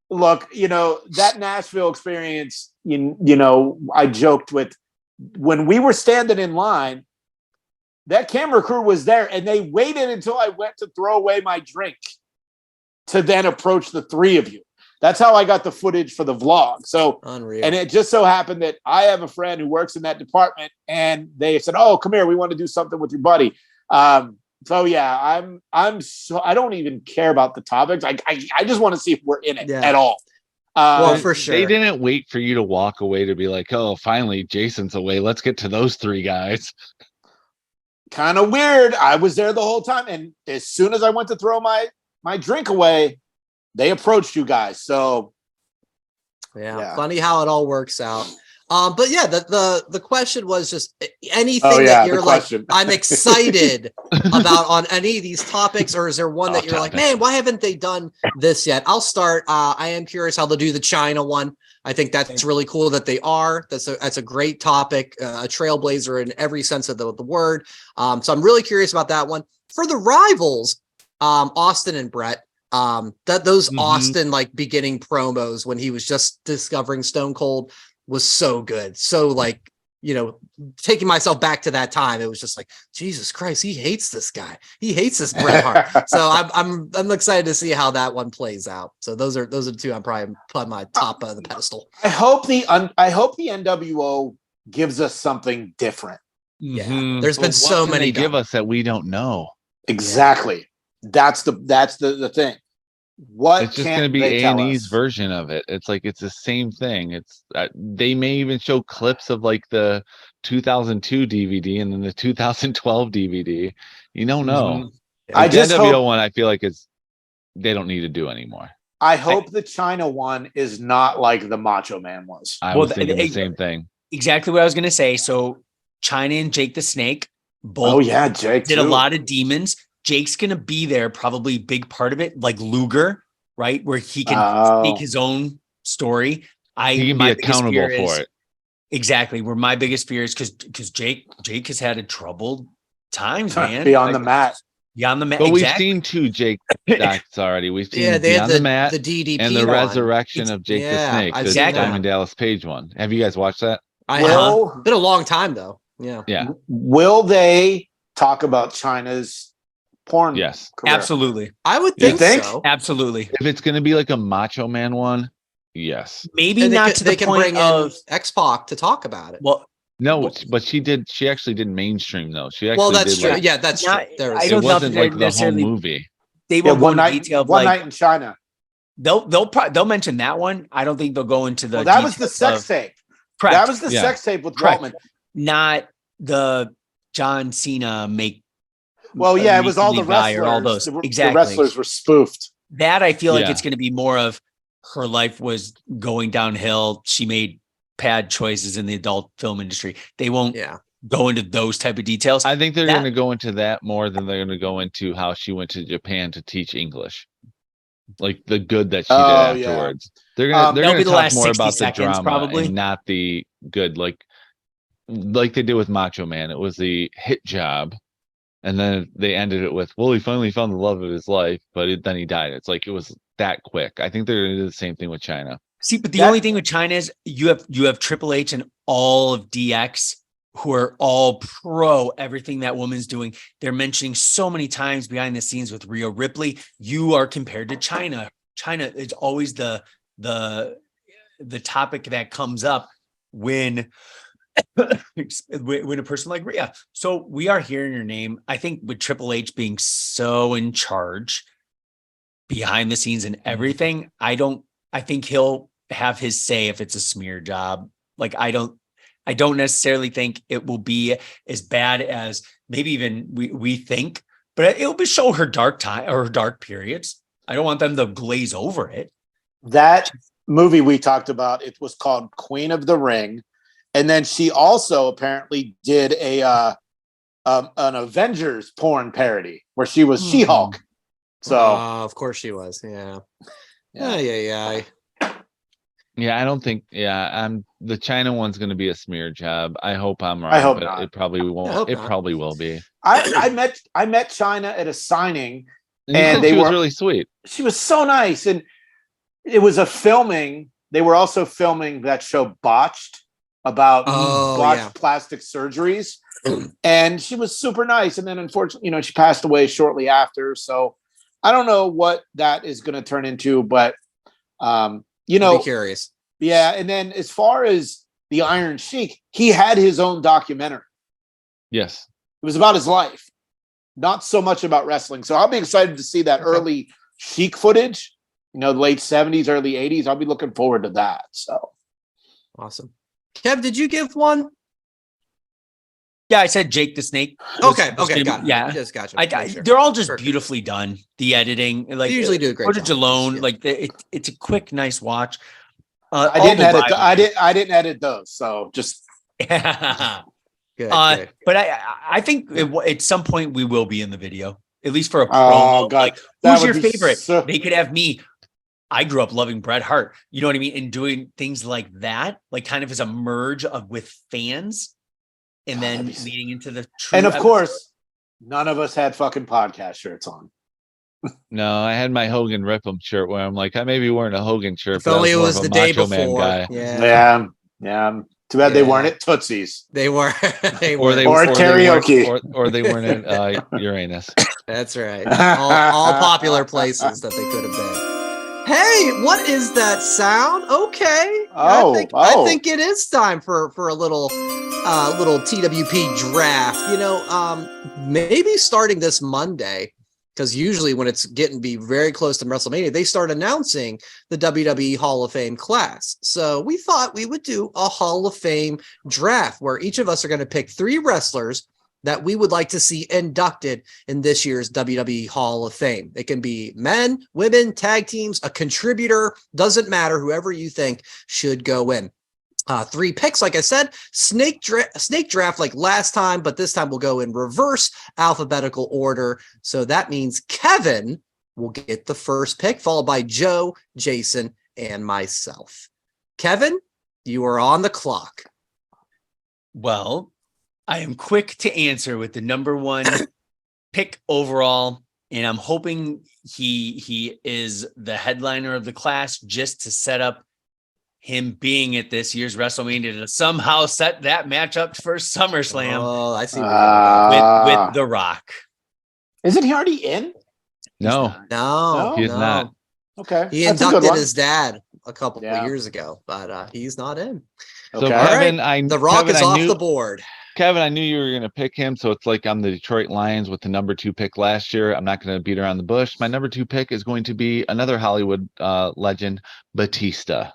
look, that Nashville experience. I joked with when we were standing in line. That camera crew was there, and they waited until I went to throw away my drink to then approach the three of you. That's how I got the footage for the vlog. So, Unreal. and it just so happened that I have a friend who works in that department, and they said, "Oh, come here, we want to do something with your buddy." So yeah, I'm so I don't even care about the topics. I just want to see if we're in it at all. Well, for sure. They didn't wait for you to walk away to be like, "Oh, finally, Jason's away. Let's get to those three guys." Kind of weird. I was there the whole time, and as soon as I went to throw my drink away, they approached you guys. So yeah, funny how it all works out. But yeah, the question was just anything that you're like, I'm excited about on any of these topics, or is there one that you're like, man, why haven't they done this yet? I'll start. I am curious how they'll do the China one. I think that's really cool that they are. That's a great topic, a trailblazer in every sense of the word. So I'm really curious about that one. For the rivals, Austin and Brett, those Austin like beginning promos when he was just discovering Stone Cold was so good. So taking myself back to that time, it was just like, Jesus Christ, he hates this guy. He hates this Bret Hart. So I'm excited to see how that one plays out. So those are two I'm probably put my top of the pedestal. I hope the NWO gives us something different. Yeah, there's been so many. Give us that we don't know. Exactly. That's the thing. What it's just going to be A&E's version of it. It's like it's the same thing. It's they may even show clips of like the 2002 DVD and then the 2012 DVD. You don't know. I the NWO one, I feel like they don't need to do anymore. I hope the China one is not like the Macho Man was. I was thinking the same thing. Exactly what I was going to say. So China and Jake the Snake both. Oh yeah, Jake did a lot of demons. Jake's going to be there, probably big part of it, like Luger, right? Where he can make his own story. He can be accountable for it. Exactly. Where my biggest fear is because Jake has had a troubled times, man. Beyond the mat. Beyond the mat. But we've seen two Jake docs already. We've seen Beyond the Mat, the DDP and the one. Resurrection of Jake the Snake, the Diamond Dallas Page one. Have you guys watched that? Been a long time though. Yeah. Will they talk about China's porn? Yes, career? Absolutely. I would think so. Absolutely. If it's going to be like a Macho Man one, yes. Maybe not to the point of X-Pac to talk about it. Well, no, but she actually did mainstream though. She actually that's did true. Like, yeah, that's true. It wasn't like the whole movie. They will one night, detail of one night in China. They'll mention that one. I don't think they'll go into the. Well, that was the sex tape. Correct. That was the sex tape with Waltman. Not the John Cena make. Well, yeah, it was all the wrestlers. All those. Exactly. The wrestlers were spoofed. That I feel like it's going to be more of her life was going downhill. She made bad choices in the adult film industry. They won't go into those type of details. I think they're going to go into that more than they're going to go into how she went to Japan to teach English, like the good that she did afterwards. Yeah. They're going to talk more about the drama probably. And not the good, like they did with Macho Man. It was the hit job. And then they ended it with, well, he finally found the love of his life, but then he died. It's like it was that quick. I think they're going to do the same thing with China. See, but the only thing with China is you have Triple H and all of DX who are all pro everything that woman's doing. They're mentioning so many times behind the scenes with Rhea Ripley. You are compared to China. China is always the topic that comes up when a person like Rhea. So we are hearing your name. I think with Triple H being so in charge behind the scenes and everything, I think he'll have his say if it's a smear job. Like I don't necessarily think it will be as bad as maybe even we think, but it'll be show her dark time or her dark periods. I don't want them to glaze over it. That movie we talked about, it was called Queen of the Ring. And then she also apparently did an Avengers porn parody where she was She-Hulk. So of course she was. Yeah. Yeah, I don't think. Yeah, the China one's going to be a smear job. I hope I'm wrong. I hope but not. It probably won't. It not. probably will be. I met China at a signing, And she was really sweet. She was so nice, and it was a filming. They were also filming that show Botched about botched plastic surgeries, and she was super nice. And then, unfortunately, she passed away shortly after. So I don't know what that is going to turn into, but I'll be curious. Yeah, and then as far as the Iron Sheik, he had his own documentary. Yes, it was about his life, not so much about wrestling. So I'll be excited to see that early Sheik footage. The late 70s, early 80s. I'll be looking forward to that. So awesome. Kev, did you give one? Yeah, I said Jake the Snake. Okay, got it. Yeah, just gotcha. Sure. They're all just beautifully done. The editing, they usually do a great footage job. alone, it's a quick, nice watch. I didn't edit those, so just good. But I think at some point we will be in the video, at least for a promo. Oh God, who's your favorite? They could have me. I grew up loving Bret Hart. You know what I mean? And doing things like that, like kind of as a merge with fans, and then leading into the true. And of course, none of us had fucking podcast shirts on. No, I had my Hogan Rip'em shirt where I'm like, I may be wearing a Hogan shirt. If only it was the day before. Guy. Yeah. Too bad they weren't at Tootsie's. They were. Or karaoke. Or they weren't at Uranus. That's right. All popular places that they could have been. Hey, what is that sound? Okay. I think it is time for a little TWP draft. Maybe starting this Monday, because usually when it's getting to be very close to WrestleMania, they start announcing the WWE Hall of Fame class. So we thought we would do a Hall of Fame draft where each of us are going to pick 3 wrestlers that we would like to see inducted in this year's WWE Hall of Fame. It can be men, women, tag teams, a contributor, doesn't matter, whoever you think should go in. 3 picks, like I said, snake draft like last time, but this time we'll go in reverse alphabetical order. So that means Kevin will get the first pick, followed by Joe, Jason, and myself. Kevin, you are on the clock. Well, I am quick to answer with the number 1 pick overall, and I'm hoping he is the headliner of the class just to set up him being at this year's WrestleMania to somehow set that matchup for SummerSlam. Oh, I see. With The Rock. Isn't he already in? No, he's not. Okay. He inducted his dad a couple of years ago, but he's not in. So Kevin, The Rock is off the board. Kevin, I knew you were going to pick him, so it's like I'm the Detroit Lions with the number 2 pick last year. I'm not going to beat around the bush. My number 2 pick is going to be another Hollywood legend, Batista.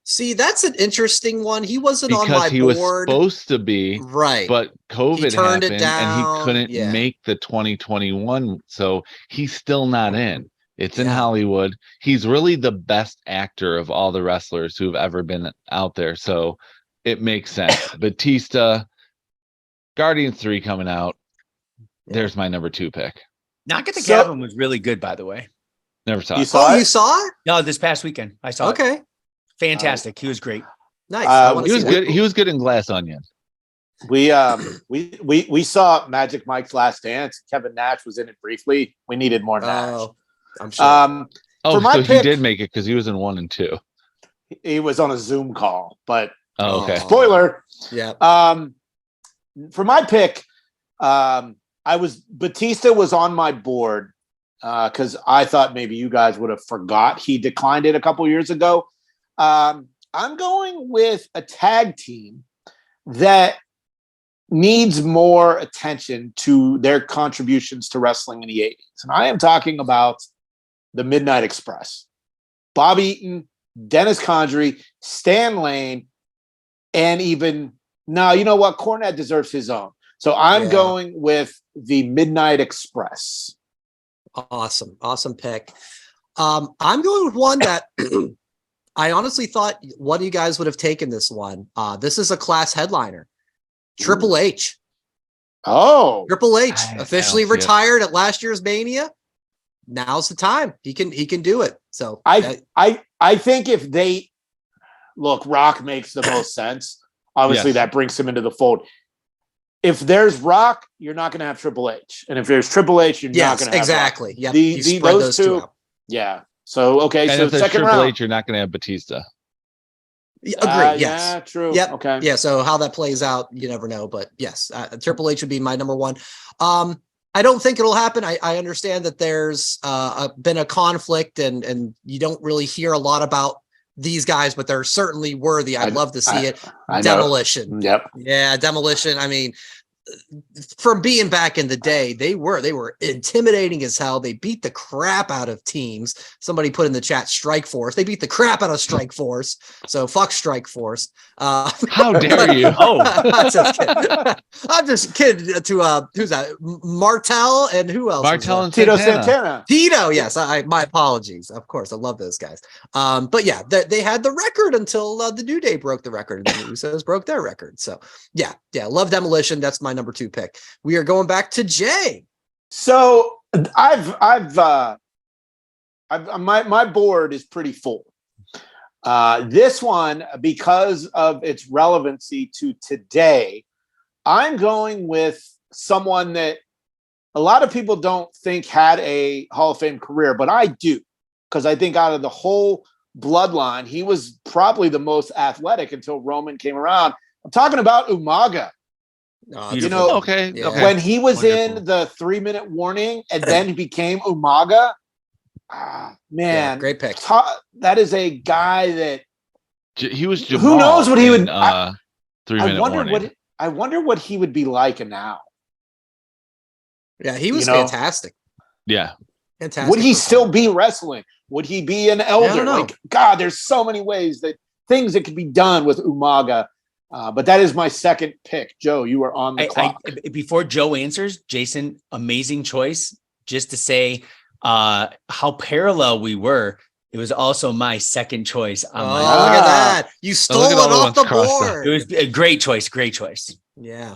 See, that's an interesting one. He wasn't on my board. He was supposed to be, right? But COVID happened, and he couldn't make the 2021, so he's still not in. It's in Hollywood. He's really the best actor of all the wrestlers who've ever been out there, so it makes sense. Batista, Guardians 3 coming out. There's my number 2 pick. Knock at the Cabin was really good, by the way. Never saw it. You saw it? No, this past weekend. I saw it. Okay. Fantastic. He was great. Nice. He was good. He was good in Glass Onion. We saw Magic Mike's Last Dance. Kevin Nash was in it briefly. We needed more Nash. I'm sure. So he did make it because he was in 1 and 2. He was on a Zoom call, but okay. Spoiler. Yeah. For my pick, Batista was on my board because I thought maybe you guys would have forgot he declined it a couple years ago. I'm going with a tag team that needs more attention to their contributions to wrestling in the 80s. And I am talking about the Midnight Express. Bob Eaton, Dennis Condrey, Stan Lane, and even now, you know what? Cornette deserves his own. So I'm going with the Midnight Express. Awesome pick. I'm going with one that I honestly thought one of you guys would have taken this one. This is a class headliner. Triple H. Oh. Triple H officially retired at last year's Mania. Now's the time. He can do it. So I think if they look, Rock makes the most sense. Obviously, Yes. that brings him into the fold. If there's Rock, you're not going to have Triple H. And if there's Triple H, you're not going to have exactly. Rock. Yep. You spread those two out. Yeah. So, okay. And So if there's second Triple round. H, you're not going to have Batista. Agreed. Yes. Yeah, true. Yep. Okay. Yeah. So how that plays out, you never know. But yes, Triple H would be my number one. I don't think it'll happen. I understand that there's been a conflict and you don't really hear a lot about these guys, but they're certainly worthy. I'd love to see it. Demolition. Yep. Yeah. Demolition. I mean, from being back in the day, they were intimidating as hell. They beat the crap out of teams. Somebody put in the chat Strike Force. They beat the crap out of Strike Force. So fuck Strike Force. How dare you? I'm just kidding. To who's that? Martel and who else? Martel and Tito Santana. Santana. Tito. Yes. My apologies. Of course. I love those guys. But yeah, they had the record until the New Day broke the record. And the Usos broke their record. So yeah. Love Demolition. That's my number 2 pick. We are going back to Jay. So my board is pretty full. This one, because of its relevancy to today, I'm going with someone that a lot of people don't think had a Hall of Fame career, but I do, because I think out of the whole bloodline, he was probably the most athletic until Roman came around. I'm talking about Umaga. Okay. When he was Wonderful. in the 3-minute warning and then he became Umaga, man, Great pick. That is a guy that He was Jamal. Who knows what he would? 3-minute warning. I wonder what he would be like now. Yeah, he was fantastic. Yeah. Fantastic. Would he still be wrestling? Would he be an elder? Like, God, there's so many ways things that could be done with Umaga. But that is my second pick. Joe, you are on the clock. Before Joe answers, Jason, amazing choice. Just to say how parallel we were. It was also my second choice. Look at that. You stole it off the board. It was a great choice. Great choice. Yeah.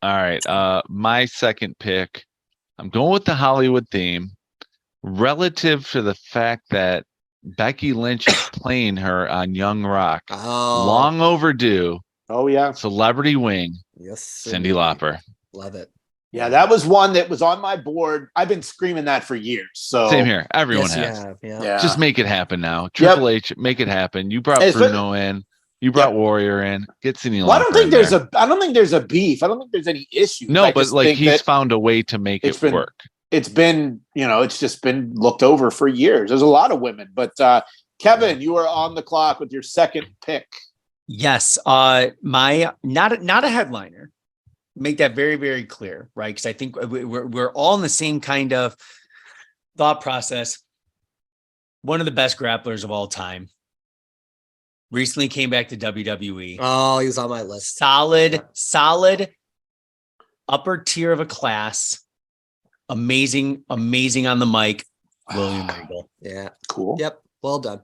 All right. My second pick, I'm going with the Hollywood theme relative to the fact that Becky Lynch is playing her on Young Rock. Long overdue. Oh, yeah. Celebrity Wing. Yes. Cyndi Lauper. Love it. Yeah, that was one that was on my board. I've been screaming that for years. So same here. Everyone has. Yeah. Just make it happen now. Triple H, make it happen. You brought Bruno in. You brought Warrior in. Get Cyndi Lauper. I don't think there's a beef. I don't think there's any issue. No, but like he's found a way to make it work. It's been, it's just been looked over for years. There's a lot of women, but Kevin, you are on the clock with your second pick. Yes. My not a headliner. Make that very, very clear, right? Because I think we're all in the same kind of thought process. One of the best grapplers of all time. Recently came back to WWE. Oh, he was on my list. Solid upper tier of a class. Amazing on the mic. William Regal. Yeah. Cool. Yep. Well done.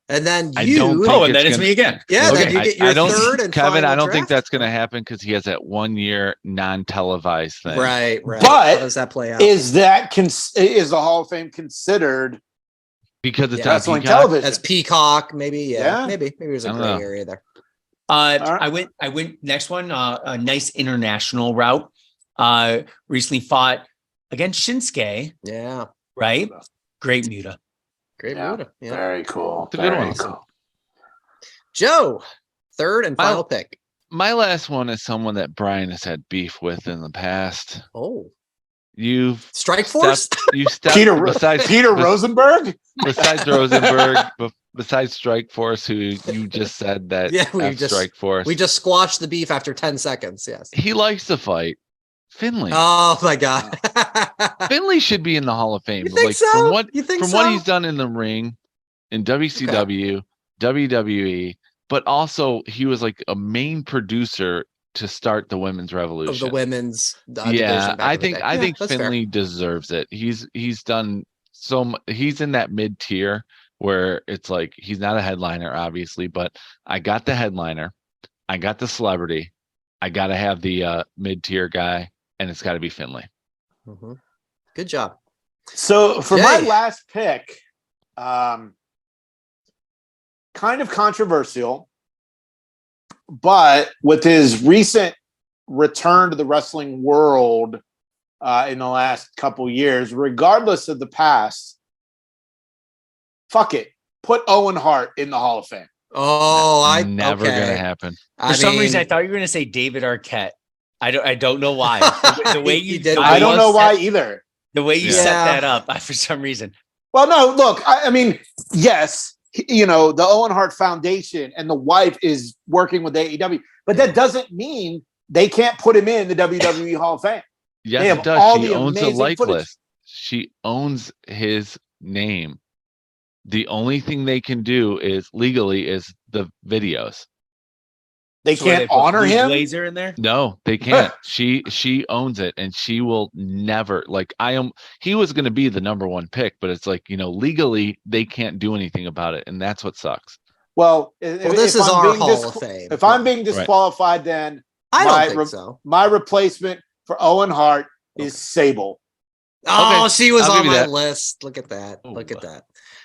And then and then it's me again. Yeah, then you get your third and Kevin, final I don't draft. think that's going to happen because he has that 1 year non-televised thing. Right. But how does that play out? Is the Hall of Fame considered because it's wrestling television? As Peacock, maybe. Yeah. Maybe there's a gray area there. I went next one. A nice international route. Recently fought against Shinsuke. Yeah. Right. Great Muta. Great Muta. Yeah. Very cool. It's a good one. Cool. Joe, third and final pick. My last one is someone that Brian has had beef with in the past. Oh. Strike Force? Peter Rosenberg? Besides Rosenberg, besides Strike Force, who you just said that Strike Force. We just squashed the beef after 10 seconds. Yes. He likes to fight. Finley. Oh my God. Finley should be in the Hall of Fame. You think so? What he's done in the ring, in WCW, WWE, but also he was like a main producer to start the women's revolution. Of the women's division I think Finley fair. deserves it. He's done he's in that mid tier where it's like he's not a headliner, obviously, but I got the headliner, I got the celebrity, I gotta have the mid tier guy. And it's got to be Finley. Mm-hmm. Good job. So for my last pick, kind of controversial, but with his recent return to the wrestling world in the last couple years, regardless of the past, fuck it. Put Owen Hart in the Hall of Fame. Oh, never okay. gonna happen. For some reason, I thought you were going to say David Arquette. I don't know why. The way you did. I don't know why either. The way you Yeah. set that up, for some reason. Well, no, look, I mean, yes, you know, the Owen Hart Foundation and the wife is working with AEW, but that doesn't mean they can't put him in the WWE Hall of Fame. They Yes, have it does. all She the owns a amazing like footage. list. She owns his name. The only thing they can do is legally is the videos. They So where can't put honor Blue him. Blazer in there. No, they can't. She owns it, and she will never like. He was going to be the number one pick, but it's like, you know, legally they can't do anything about it, and that's what sucks. Well, this is our Hall of Fame. If I'm being disqualified, then I don't think so. My replacement for Owen Hart is Sable. Oh, Okay, she was I'll on give you my that. list. Look at that. Ooh. Look at that.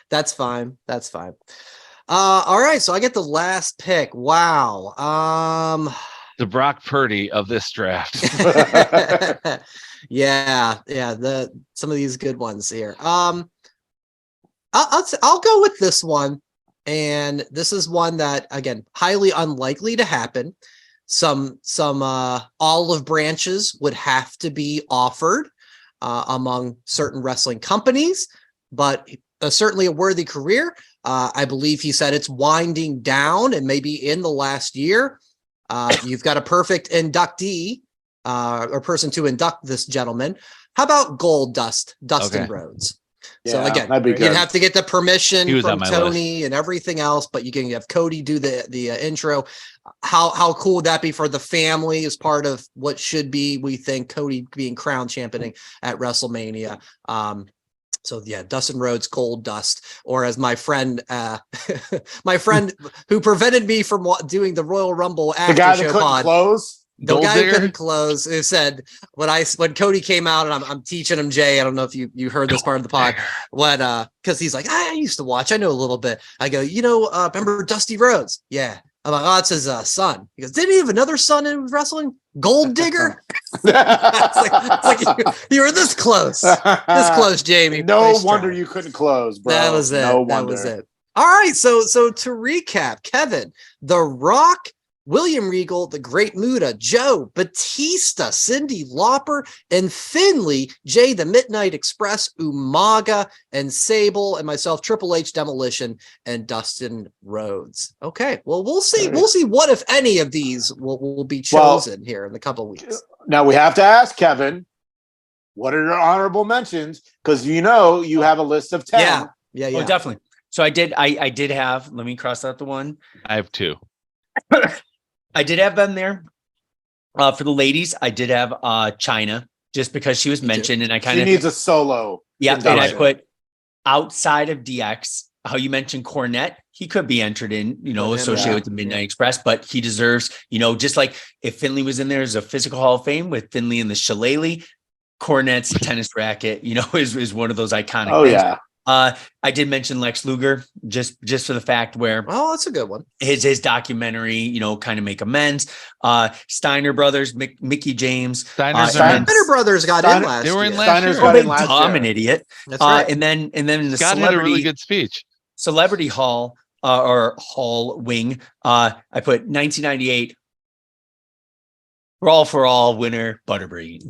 That's fine. That's fine. All right. So I get the last pick. Wow. The Brock Purdy of this draft. yeah. Some of these good ones here. I'll go with this one. And this is one that, again, highly unlikely to happen. Some olive branches would have to be offered among certain wrestling companies, but certainly a worthy career. I believe he said it's winding down and maybe in the last year. You've got a perfect inductee or person to induct this gentleman. How about Dustin Rhodes? Yeah, so again, that'd be you'd good. have to get the permission from on my Tony and everything else, but you can have Cody do the intro. How cool would that be for the family as part of what should be, we think, Cody being crowned champion at WrestleMania. So yeah, Dustin Rhodes, Gold Dust, or as my friend who prevented me from doing the Royal Rumble The after guy that show couldn't pod. close. The guy who couldn't close, who said when Cody came out, and I'm teaching him, Jay, I don't know if you heard this part of the pod, because he's like, I used to watch, I know a little bit. I go, remember Dusty Rhodes? Yeah. I'm like, oh, it's his son. He goes, didn't he have another son in wrestling? Gold Digger? it's like you were this close. This close, Jamie. No Nice wonder try. you couldn't close, bro. That was it. No wonder. That was it. All right. So to recap, Kevin, The Rock, William Regal, The Great Muta, Joe, Batista, Cyndi Lauper, and Finley, Jay, The Midnight Express, Umaga, and Sable, and myself, Triple H, Demolition, and Dustin Rhodes. Okay, well, we'll see. We'll see what, if any, of these will be chosen here in a couple of weeks. Now we have to ask Kevin, what are your honorable mentions? Because you have a list of 10. Yeah. Oh, definitely. So I did have, let me cross out the one. I have 2. I did have them there. For the ladies, I did have China, just because she was mentioned, and I kind of needs a solo. Yeah, and I put outside of DX, how you mentioned Cornette, he could be entered in, associated with the Midnight Express, but he deserves, just like if Finley was in there as a physical Hall of Fame with Finley and the Shillelagh, Cornette's tennis racket, is one of those iconic. Oh, yeah. I did mention Lex Luger just for the fact where, oh, that's a good one. His documentary, kind of make amends. Steiner Brothers, Mickey James, Steiner Brothers got in last year. They were in last year. Got in last year. I'm an idiot. That's right. And then the Scott had a really good speech. Celebrity Hall or Hall Wing. I put 1998. Brawl for All winner Butterbean.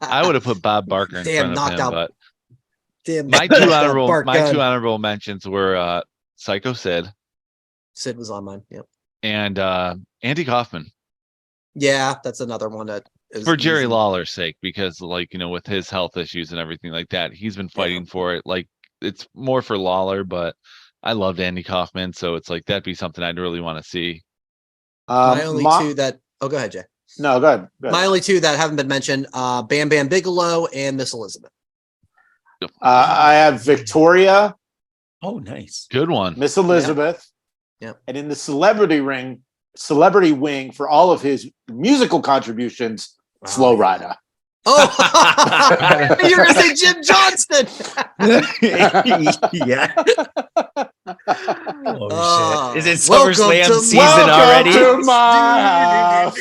I would have put Bob Barker in front of him, but my two honorable mentions were Psycho Sid. Sid was on mine. Yep. And Andy Kaufman. Yeah, that's another one that is for Jerry Lawler's sake, because with his health issues and everything like that, he's been fighting for it. Like, it's more for Lawler, but I loved Andy Kaufman, so it's like that'd be something I'd really want to see. My only two that go ahead, Jay. No, go ahead. My only two that haven't been mentioned, Bam Bam Bigelow and Miss Elizabeth. I have Victoria. Oh, nice. Good one. Miss Elizabeth. Yeah. And in the celebrity wing for all of his musical contributions, Flow Rider. Oh, you're gonna say Jim Johnston. Yeah. Oh shit! Is it Welcome SummerSlam to season already? To my house.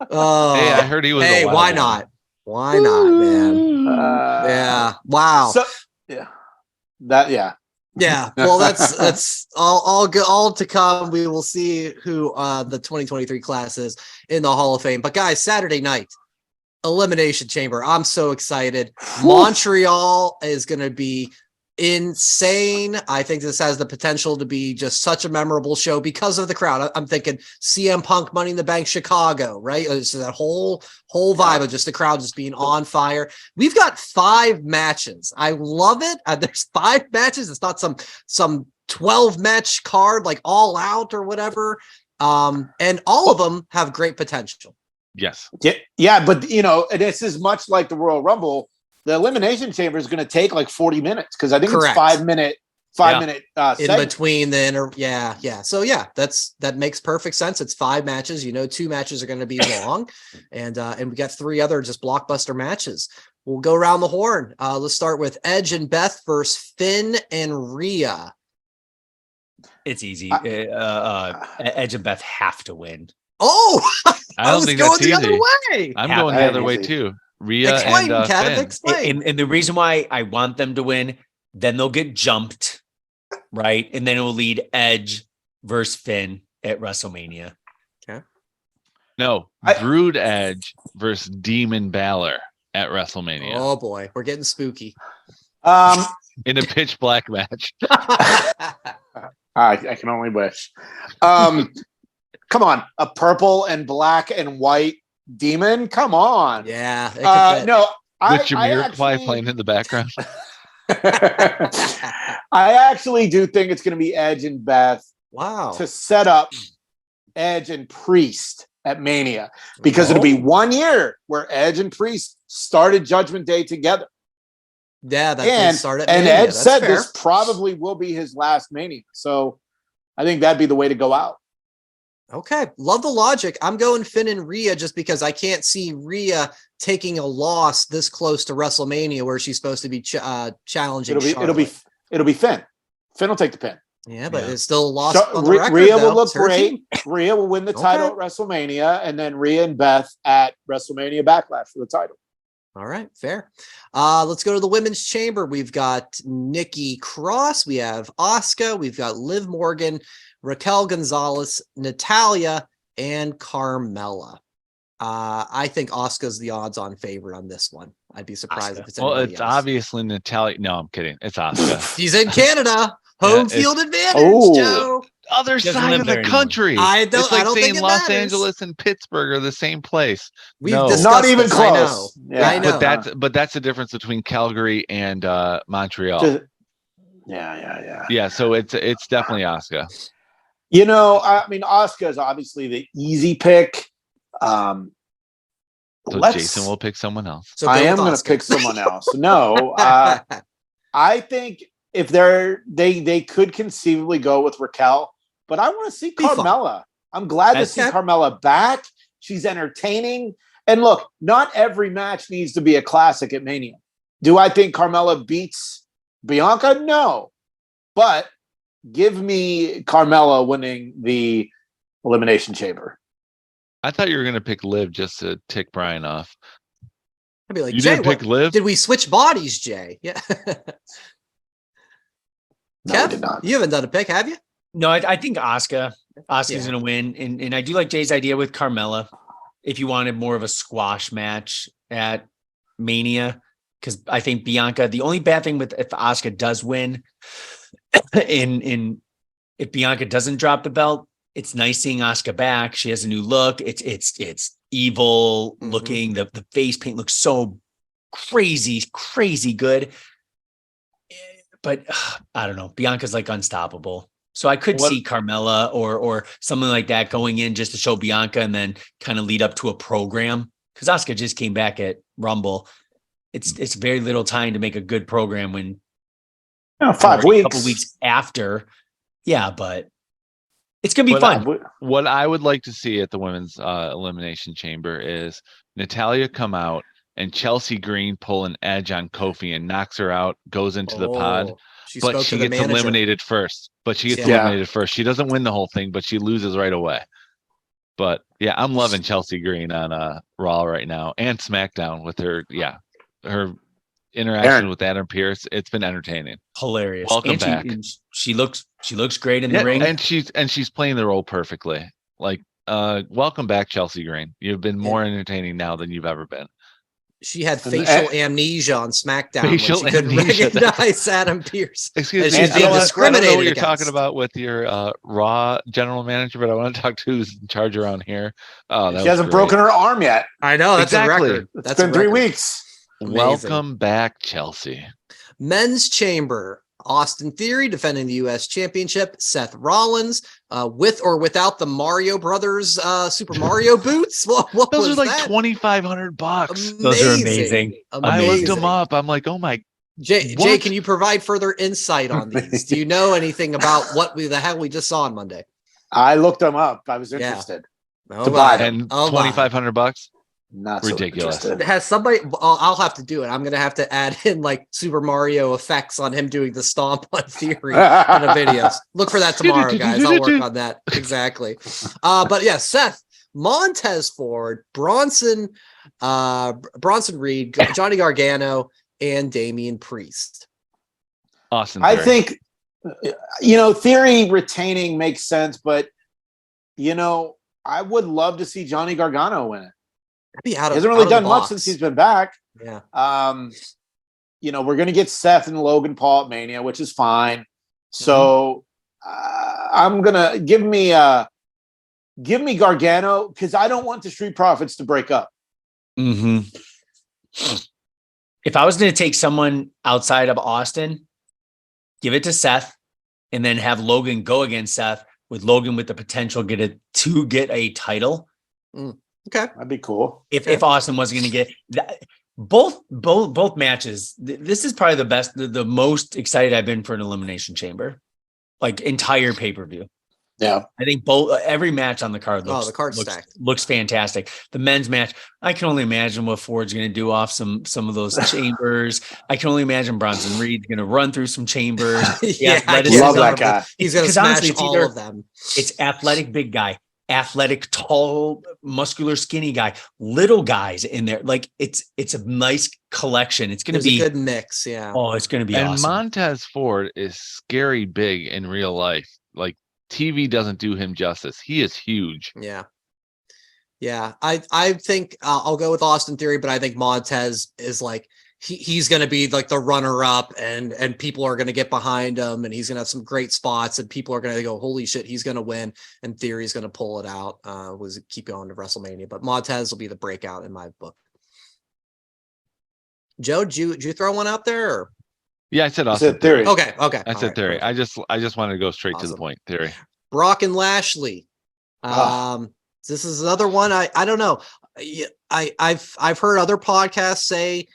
Hey, I heard he was. Hey, a wild why one. not? Why not, man? Yeah. Wow. So, yeah. That, yeah. Yeah, well, that's all to come. We will see who the 2023 class is in the Hall of Fame. But guys, Saturday night, Elimination Chamber. I'm so excited. Montreal is going to be insane. I think this has the potential to be just such a memorable show because of the crowd. I'm thinking CM Punk, Money in the Bank, Chicago, right? It's that whole vibe of just the crowd just being on fire. We've got 5 matches. I love it. There's 5 matches. It's not some 12 match card like All Out or whatever. And all of them have great potential. Yes. Yeah, but this is much like the Royal Rumble. The Elimination Chamber is going to take like 40 minutes because I think Correct. it's 5 minute in segment. between the yeah. So yeah, that makes perfect sense. It's 5 matches. 2 matches are going to be long, and we got 3 other just blockbuster matches. We'll go around the horn. Let's start with Edge and Beth versus Finn and Rhea. It's easy. Edge and Beth have to win. Oh, I don't think that's the other easy. way. I'm going the other way too. Rhea Explain, and Kevin. Finn. Explain. And the reason why I want them to win, then they'll get jumped, right? And then it will lead Edge versus Finn at WrestleMania. Okay. No, Brood Edge versus Demon Balor at WrestleMania. Oh boy, we're getting spooky. In a pitch black match. I can only wish. Come on, a purple and black and white demon. Come on. Yeah. No, With Jamiroquai playing in the background. I actually do think it's going to be Edge and Beth. Wow. To set up Edge and Priest at Mania because it'll be 1 year where Edge and Priest started Judgment Day together. Yeah, that started. And Mania. Edge That's said fair. this probably will be his last Mania, so I think that'd be the way to go out. Okay, love the logic. I'm going Finn and Rhea just because I can't see Rhea taking a loss this close to WrestleMania, where she's supposed to be challenging. It'll be Finn. Finn will take the pin. Yeah, but it's still a loss on the record. Rhea though. will look It's her great. team. Rhea will win the title at WrestleMania, and then Rhea and Beth at WrestleMania Backlash for the title. All right, fair. Let's go to the women's chamber. We've got Nikki Cross. We have Asuka. We've got Liv Morgan, Raquel Gonzalez, Natalya, and Carmella. I think Asuka's the odds-on favorite on this one. I'd be surprised if it's anybody it's else. obviously Natalya. No, I'm kidding. It's Asuka. She's in Canada. Home field advantage, Joe. Other side of the country. It's like saying Los Angeles and Pittsburgh are the same place. We've discussed not even this. close. I know. But that's the difference between Calgary and Montreal. Yeah. So it's definitely Asuka. I mean, Asuka is obviously the easy pick. So Jason will pick someone else. So I am going to pick someone else. No, I think if they could conceivably go with Raquel, but I want to see Carmella. I'm glad to see Carmella back. She's entertaining. And look, not every match needs to be a classic at Mania. Do I think Carmella beats Bianca? No. But give me Carmella winning the Elimination Chamber. I thought you were going to pick Liv just to tick Brian off. I'd be like, you Jay, didn't pick Liv? Did we switch bodies, Jay? Yeah. No, Kev, I did not. You haven't done a pick, have you? No, I think Asuka's going to win. And I do like Jay's idea with Carmella. If you wanted more of a squash match at Mania, because I think Bianca, the only bad thing with if Asuka does win if Bianca doesn't drop the belt, it's nice seeing Asuka back. She has a new look. It's evil looking. The face paint looks so crazy good. But I don't know. Bianca's like unstoppable. So I could see Carmella or something like that going in just to show Bianca and then kind of lead up to a program. Because Asuka just came back at Rumble. It's very little time to make a good program when 5 weeks. A couple weeks after. Yeah, but It's gonna be fun. What I would like to see at the women's elimination chamber is Natalya come out and Chelsea Green pull an edge on Kofi and knocks her out, goes into the pod, but she gets eliminated first. She doesn't win the whole thing, but she loses right away. But yeah, I'm loving Chelsea Green on Raw right now and SmackDown with her interaction with Adam Pearce. It's been entertaining. Hilarious. Welcome back. She looks great in the ring. And she's playing the role perfectly. Like welcome back, Chelsea Green. You've been more entertaining now than you've ever been. She had facial amnesia on SmackDown when she couldn't recognize Adam Pearce. Excuse me. She's being discriminated I don't know what you're against. talking about with your Raw general manager, but I want to talk to who's in charge around here. Oh, she hasn't broken her arm yet. I know. That's a record. It's been 3 weeks. Amazing. Welcome back, Chelsea. Men's chamber. Austin Theory defending the U.S. Championship. Seth Rollins, with or without the Mario Brothers Super Mario boots. What those was are like that? $2,500. Those are amazing. I looked them up. I'm like, oh my. Jay, can you provide further insight on these? Do you know anything about what the hell we just saw on Monday? I looked them up. I was interested to buy them. And $2,500. Not ridiculous. So has somebody? I'll have to do it. I'm gonna have to add in like Super Mario effects on him doing the stomp on Theory in a video. Look for that tomorrow, guys. I'll work on that. Exactly. But yeah, Seth, Montez Ford, Bronson Reed, Johnny Gargano, and Damian Priest. Awesome. I think Theory retaining makes sense, but I would love to see Johnny Gargano win it. He hasn't really done much since he's been back. Yeah. We're going to get Seth and Logan Paul at Mania, which is fine. So I'm going to give me Gargano because I don't want the Street Profits to break up. Mm-hmm. If I was going to take someone outside of Austin, give it to Seth and then have Logan go against Seth with Logan with the potential to get a title. Okay, that'd be cool. If Austin wasn't going to get that, both matches, this is probably the best, the most excited I've been for an elimination chamber, like entire pay-per-view. Yeah, I think every match on the card looks fantastic. The men's match, I can only imagine what Ford's going to do off some of those chambers. I can only imagine Bronson Reed's going to run through some chambers. I love that guy. He's going to smash all of them. It's athletic big guy, athletic tall muscular skinny guy, little guys in there. Like it's a nice collection. It's going to be a good mix. Yeah. Oh, it's going to be awesome. And Montez Ford is scary big in real life. Like TV doesn't do him justice. He is huge. Yeah. I think I'll go with Austin Theory, but I think Montez is like he's going to be like the runner up, and people are going to get behind him, and he's going to have some great spots, and people are going to go, holy shit, he's going to win, and Theory's going to pull it out. Keep going to WrestleMania, but Montez will be the breakout in my book. Joe, did you throw one out there? Or? Yeah, I said Austin Theory. Okay. I said Theory. I just wanted to go straight to the point. Theory. Brock and Lashley. This is another one. I don't know. I've heard other podcasts say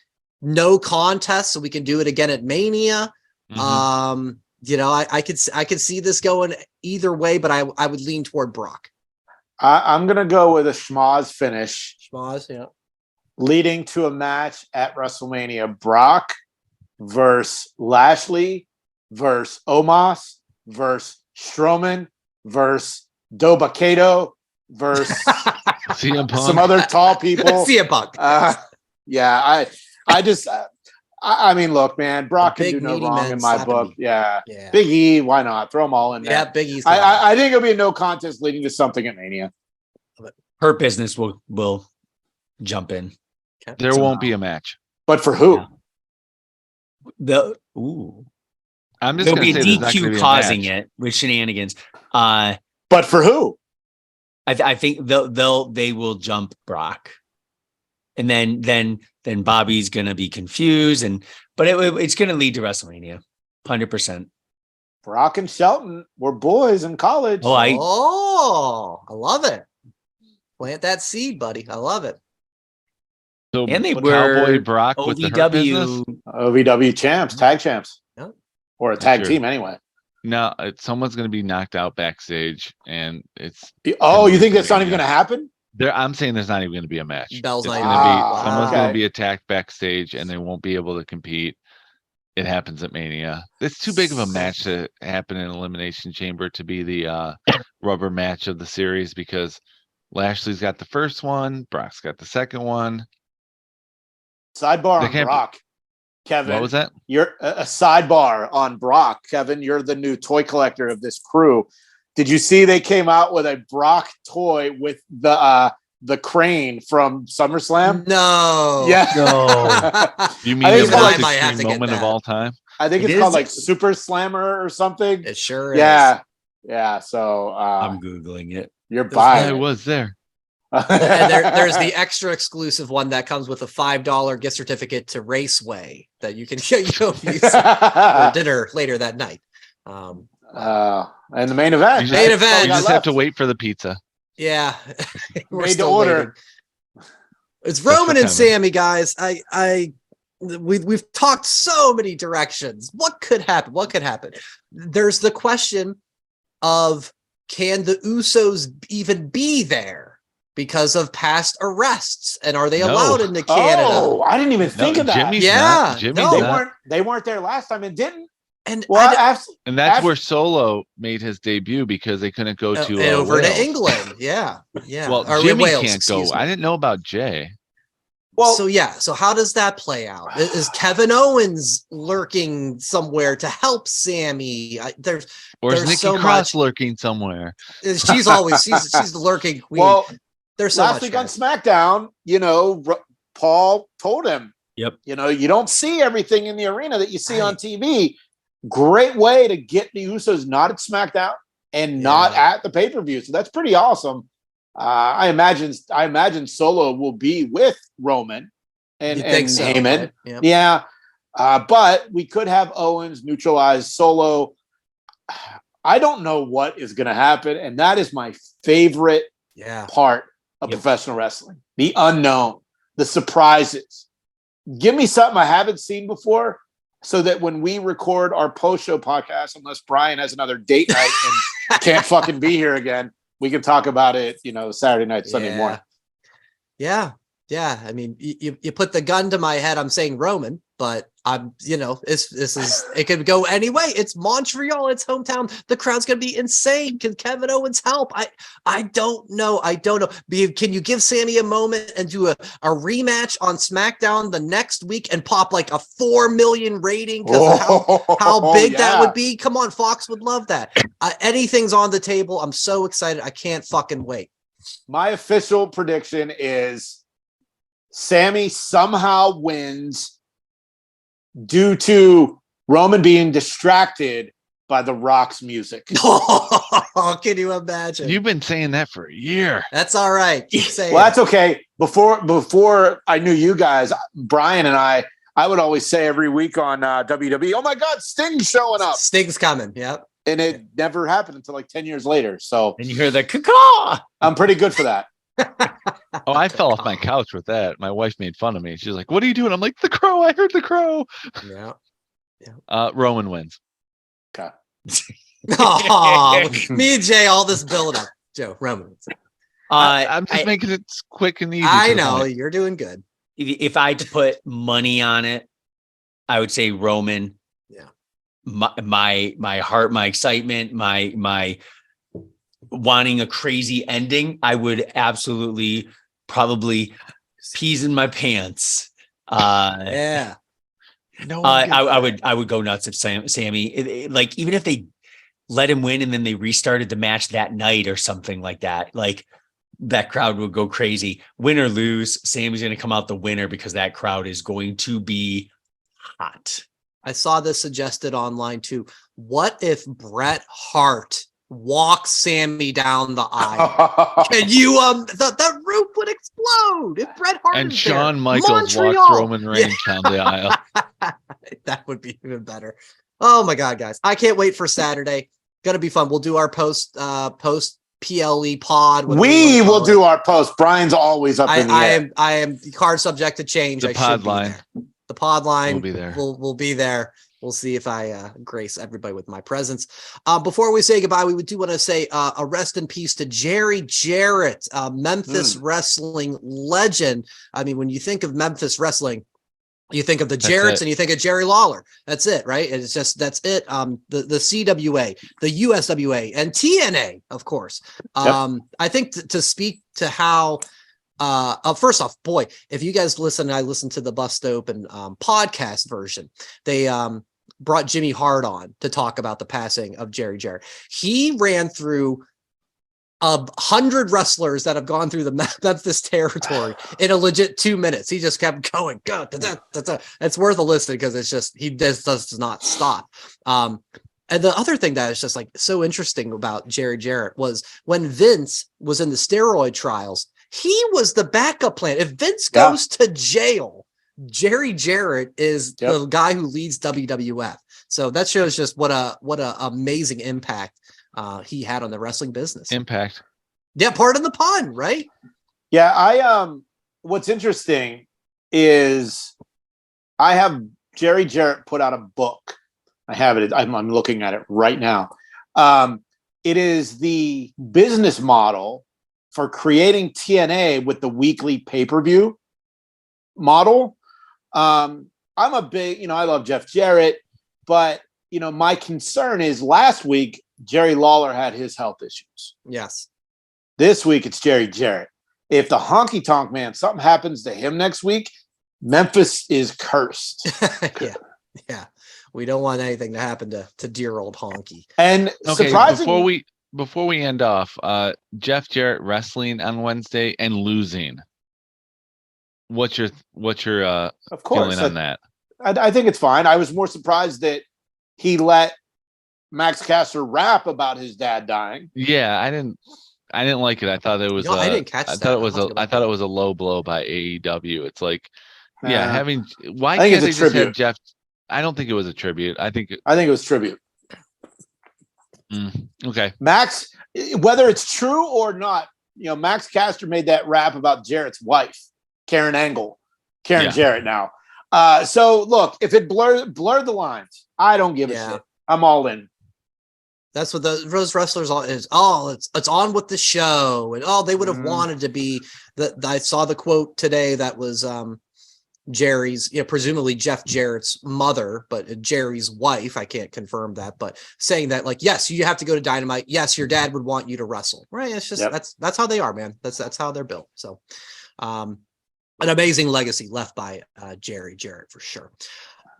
no contest, so we can do it again at Mania. Mm-hmm. I could see this going either way, but I would lean toward Brock. I'm gonna go with a schmoz finish. Schmoz, yeah. Leading to a match at WrestleMania: Brock versus Lashley versus Omos versus Strowman versus Dobakato versus some other tall people. CM Punk. I mean, look, man, Brock can do no wrong in my book. Yeah. Big E, why not? Throw them all in there. Yeah, Big E's. I think it'll be a no contest leading to something at Mania. Hurt Business will jump in. There won't be a match. But for who? I'm just there'll be a DQ causing it with shenanigans. But for who? I think they will jump Brock, and then Bobby's gonna be confused, but it's gonna lead to WrestleMania, 100%. Brock and Shelton were boys in college. I love it. Plant that seed, buddy. I love it. So and they were Cowboy Brock OVW, with the Hurt Business? OVW champs, tag champs, or a tag team anyway. No, someone's going to be knocked out backstage, and it's. Oh, you think that's not even going to happen? I'm saying there's not even going to be a match. Bell's it's not going to be wow. someone's going to be attacked backstage, and they won't be able to compete. It happens at Mania. It's too big of a match to happen in Elimination Chamber to be the rubber match of the series because Lashley's got the first one, Brock's got the second one. Sidebar on Brock. Kevin, what was that? You're a sidebar on Brock. Kevin, you're the new toy collector of this crew. Did you see they came out with a Brock toy with the crane from SummerSlam? No. Yeah. No. You mean the most extreme moment of all time? I think it's called like Super Slammer or something. It sure is. Yeah. Yeah. So I'm Googling it. You're buying. I was there. And there's the extra exclusive one that comes with a $5 gift certificate to Raceway that you can use for dinner later that night. And the main event. You just have to wait for the pizza. Yeah. We're made to order. Waiting. It's Roman and Sammy, guys. We've talked so many directions. What could happen? What could happen? There's the question of, can the Usos even be there because of past arrests, and are they allowed into Canada? Oh, I didn't even think of that. Jimmy's they weren't there last time and didn't. And that's where Solo made his debut because they couldn't go to over Wales. to England. Yeah. Well, or Jimmy Wales, can't go. I didn't know about Jay. Well, so how does that play out? Is Kevin Owens lurking somewhere to help Sammy? There's Nikki so Cross much lurking somewhere. She's always she's the lurking queen. Well, there's so last much week on SmackDown, Paul told him, "Yep, you don't see everything in the arena that you see on TV." Great way to get the Usos not at SmackDown and not at the pay-per-view. So that's pretty awesome. I imagine Solo will be with Roman and Heyman. Right? Yep. Yeah. But we could have Owens neutralize Solo. I don't know what is going to happen. And that is my favorite part of professional wrestling. The unknown, the surprises. Give me something I haven't seen before, so that when we record our post-show podcast, unless Brian has another date night and can't fucking be here again, we can talk about it, Saturday night, Sunday morning. Yeah. Yeah. I mean, you put the gun to my head. I'm saying Roman, but I'm, it could go any way. It's Montreal, it's hometown. The crowd's going to be insane. Can Kevin Owens help? I don't know. Can you give Sammy a moment and do a rematch on SmackDown the next week and pop like a 4 million rating because of how big that would be? Come on, Fox would love that. Anything's on the table. I'm so excited. I can't fucking wait. My official prediction is Sammy somehow wins due to Roman being distracted by The Rock's music. Oh, can you imagine? You've been saying that for a year. That's all right. Keep saying well, that's okay. Before I knew you guys, Brian and I would always say every week on WWE, "Oh my God, Sting's showing up." Sting's coming. Yep. And it never happened until like 10 years later. So and you hear the caw. I'm pretty good for that. Oh, I fell off my couch with that. My wife made fun of me. She's like, "What are you doing?" I'm like, "The crow. I heard the crow." Yeah. Roman wins. Okay. Me and Jay, all this build up. Joe, Roman wins. I'm just making it quick and easy. I know you're doing good. If I had to put money on it, I would say Roman. Yeah. My heart, my excitement, my wanting a crazy ending, I would absolutely probably peas in my pants. Yeah. No, I would go nuts if Sammy, like, even if they let him win and then they restarted the match that night or something like that, like that crowd would go crazy. Win or lose, Sammy's going to come out the winner because that crowd is going to be hot. I saw this suggested online too. What if Bret Hart walks Sammy down the aisle? Can you the roof would explode if Bret Hart and is Shawn there. Michaels Montreal. walks Roman Reigns down the aisle. That would be even better. Oh my God, guys. I can't wait for Saturday. Gonna be fun. We'll do our post PLE pod. We will do our post. Brian's always up in the air. I am card subject to change. The pod line. The pod line will be there. We'll be there. We'll see if I grace everybody with my presence. Before we say goodbye, we do want to say a rest in peace to Jerry Jarrett, Memphis wrestling legend. I mean, when you think of Memphis wrestling, you think of the Jarretts and you think of Jerry Lawler. That's it, right? It's just, that's it. The CWA, the USWA, and TNA, of course. I think to speak to how, first off, boy, if you guys listen, I listened to the Bust Open podcast version. They brought Jimmy Hart on to talk about the passing of Jerry Jarrett. He ran through 100 wrestlers that have gone through the Memphis territory in a legit 2 minutes. He just kept going. It's worth a listen because it's just, he does not stop. And the other thing that is just like so interesting about Jerry Jarrett was when Vince was in the steroid trials, he was the backup plan. If Vince goes to jail, Jerry Jarrett is the guy who leads WWF. So that shows just what a amazing impact he had on the wrestling business. Impact. Yeah, pardon the pun, right? Yeah, what's interesting is I have Jerry Jarrett put out a book. I have it. I'm looking at it right now. It is the business model for creating TNA with the weekly pay-per-view model. I'm a big, I love Jeff Jarrett, but my concern is last week Jerry Lawler had his health issues. Yes. This week it's Jerry Jarrett. If the Honky Tonk Man, something happens to him next week, Memphis is cursed. Yeah. We don't want anything to happen to dear old Honky. And surprisingly, before we end off, Jeff Jarrett wrestling on Wednesday and losing. What's your of course, feeling on that? I think it's fine. I was more surprised that he let Max Caster rap about his dad dying. Yeah, I didn't like it. I thought it was. I didn't catch that. I thought it was a low blow by AEW. It's like, having. Why I think can't they it's a just tribute. have Jeff? I don't think it was a tribute. I think it was tribute. Okay. Max, whether it's true or not, Max Caster made that rap about Jarrett's wife, Karen Jarrett now. So look, if it blurred the lines, I don't give a shit. I'm all in. That's what those wrestlers is. It's on with the show, and they would have wanted to be. I saw the quote today that was Jerry's, presumably Jeff Jarrett's mother, but Jerry's wife. I can't confirm that, but saying that like, yes, you have to go to Dynamite. Yes, your dad would want you to wrestle. Right? It's just that's how they are, man. That's how they're built. So, an amazing legacy left by Jerry Jarrett for sure.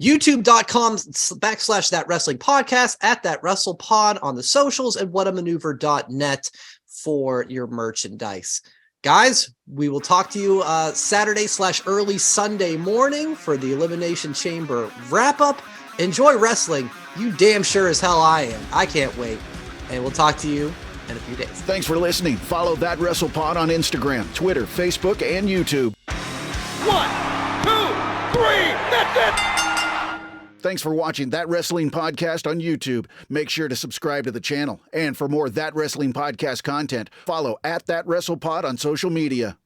YouTube.com/That Wrestling Podcast, at That Wrestle Pod on the socials, and whatamaneuver.net for your merchandise. Guys, we will talk to you Saturday/early Sunday morning for the Elimination Chamber wrap up. Enjoy wrestling. You damn sure as hell I am. I can't wait. And we'll talk to you in a few days. Thanks for listening. Follow That Wrestle Pod on Instagram, Twitter, Facebook, and YouTube. 1, 2, 3, that's it! Thanks for watching That Wrestling Podcast on YouTube. Make sure to subscribe to the channel. And for more That Wrestling Podcast content, follow at That Wrestle Pod on social media.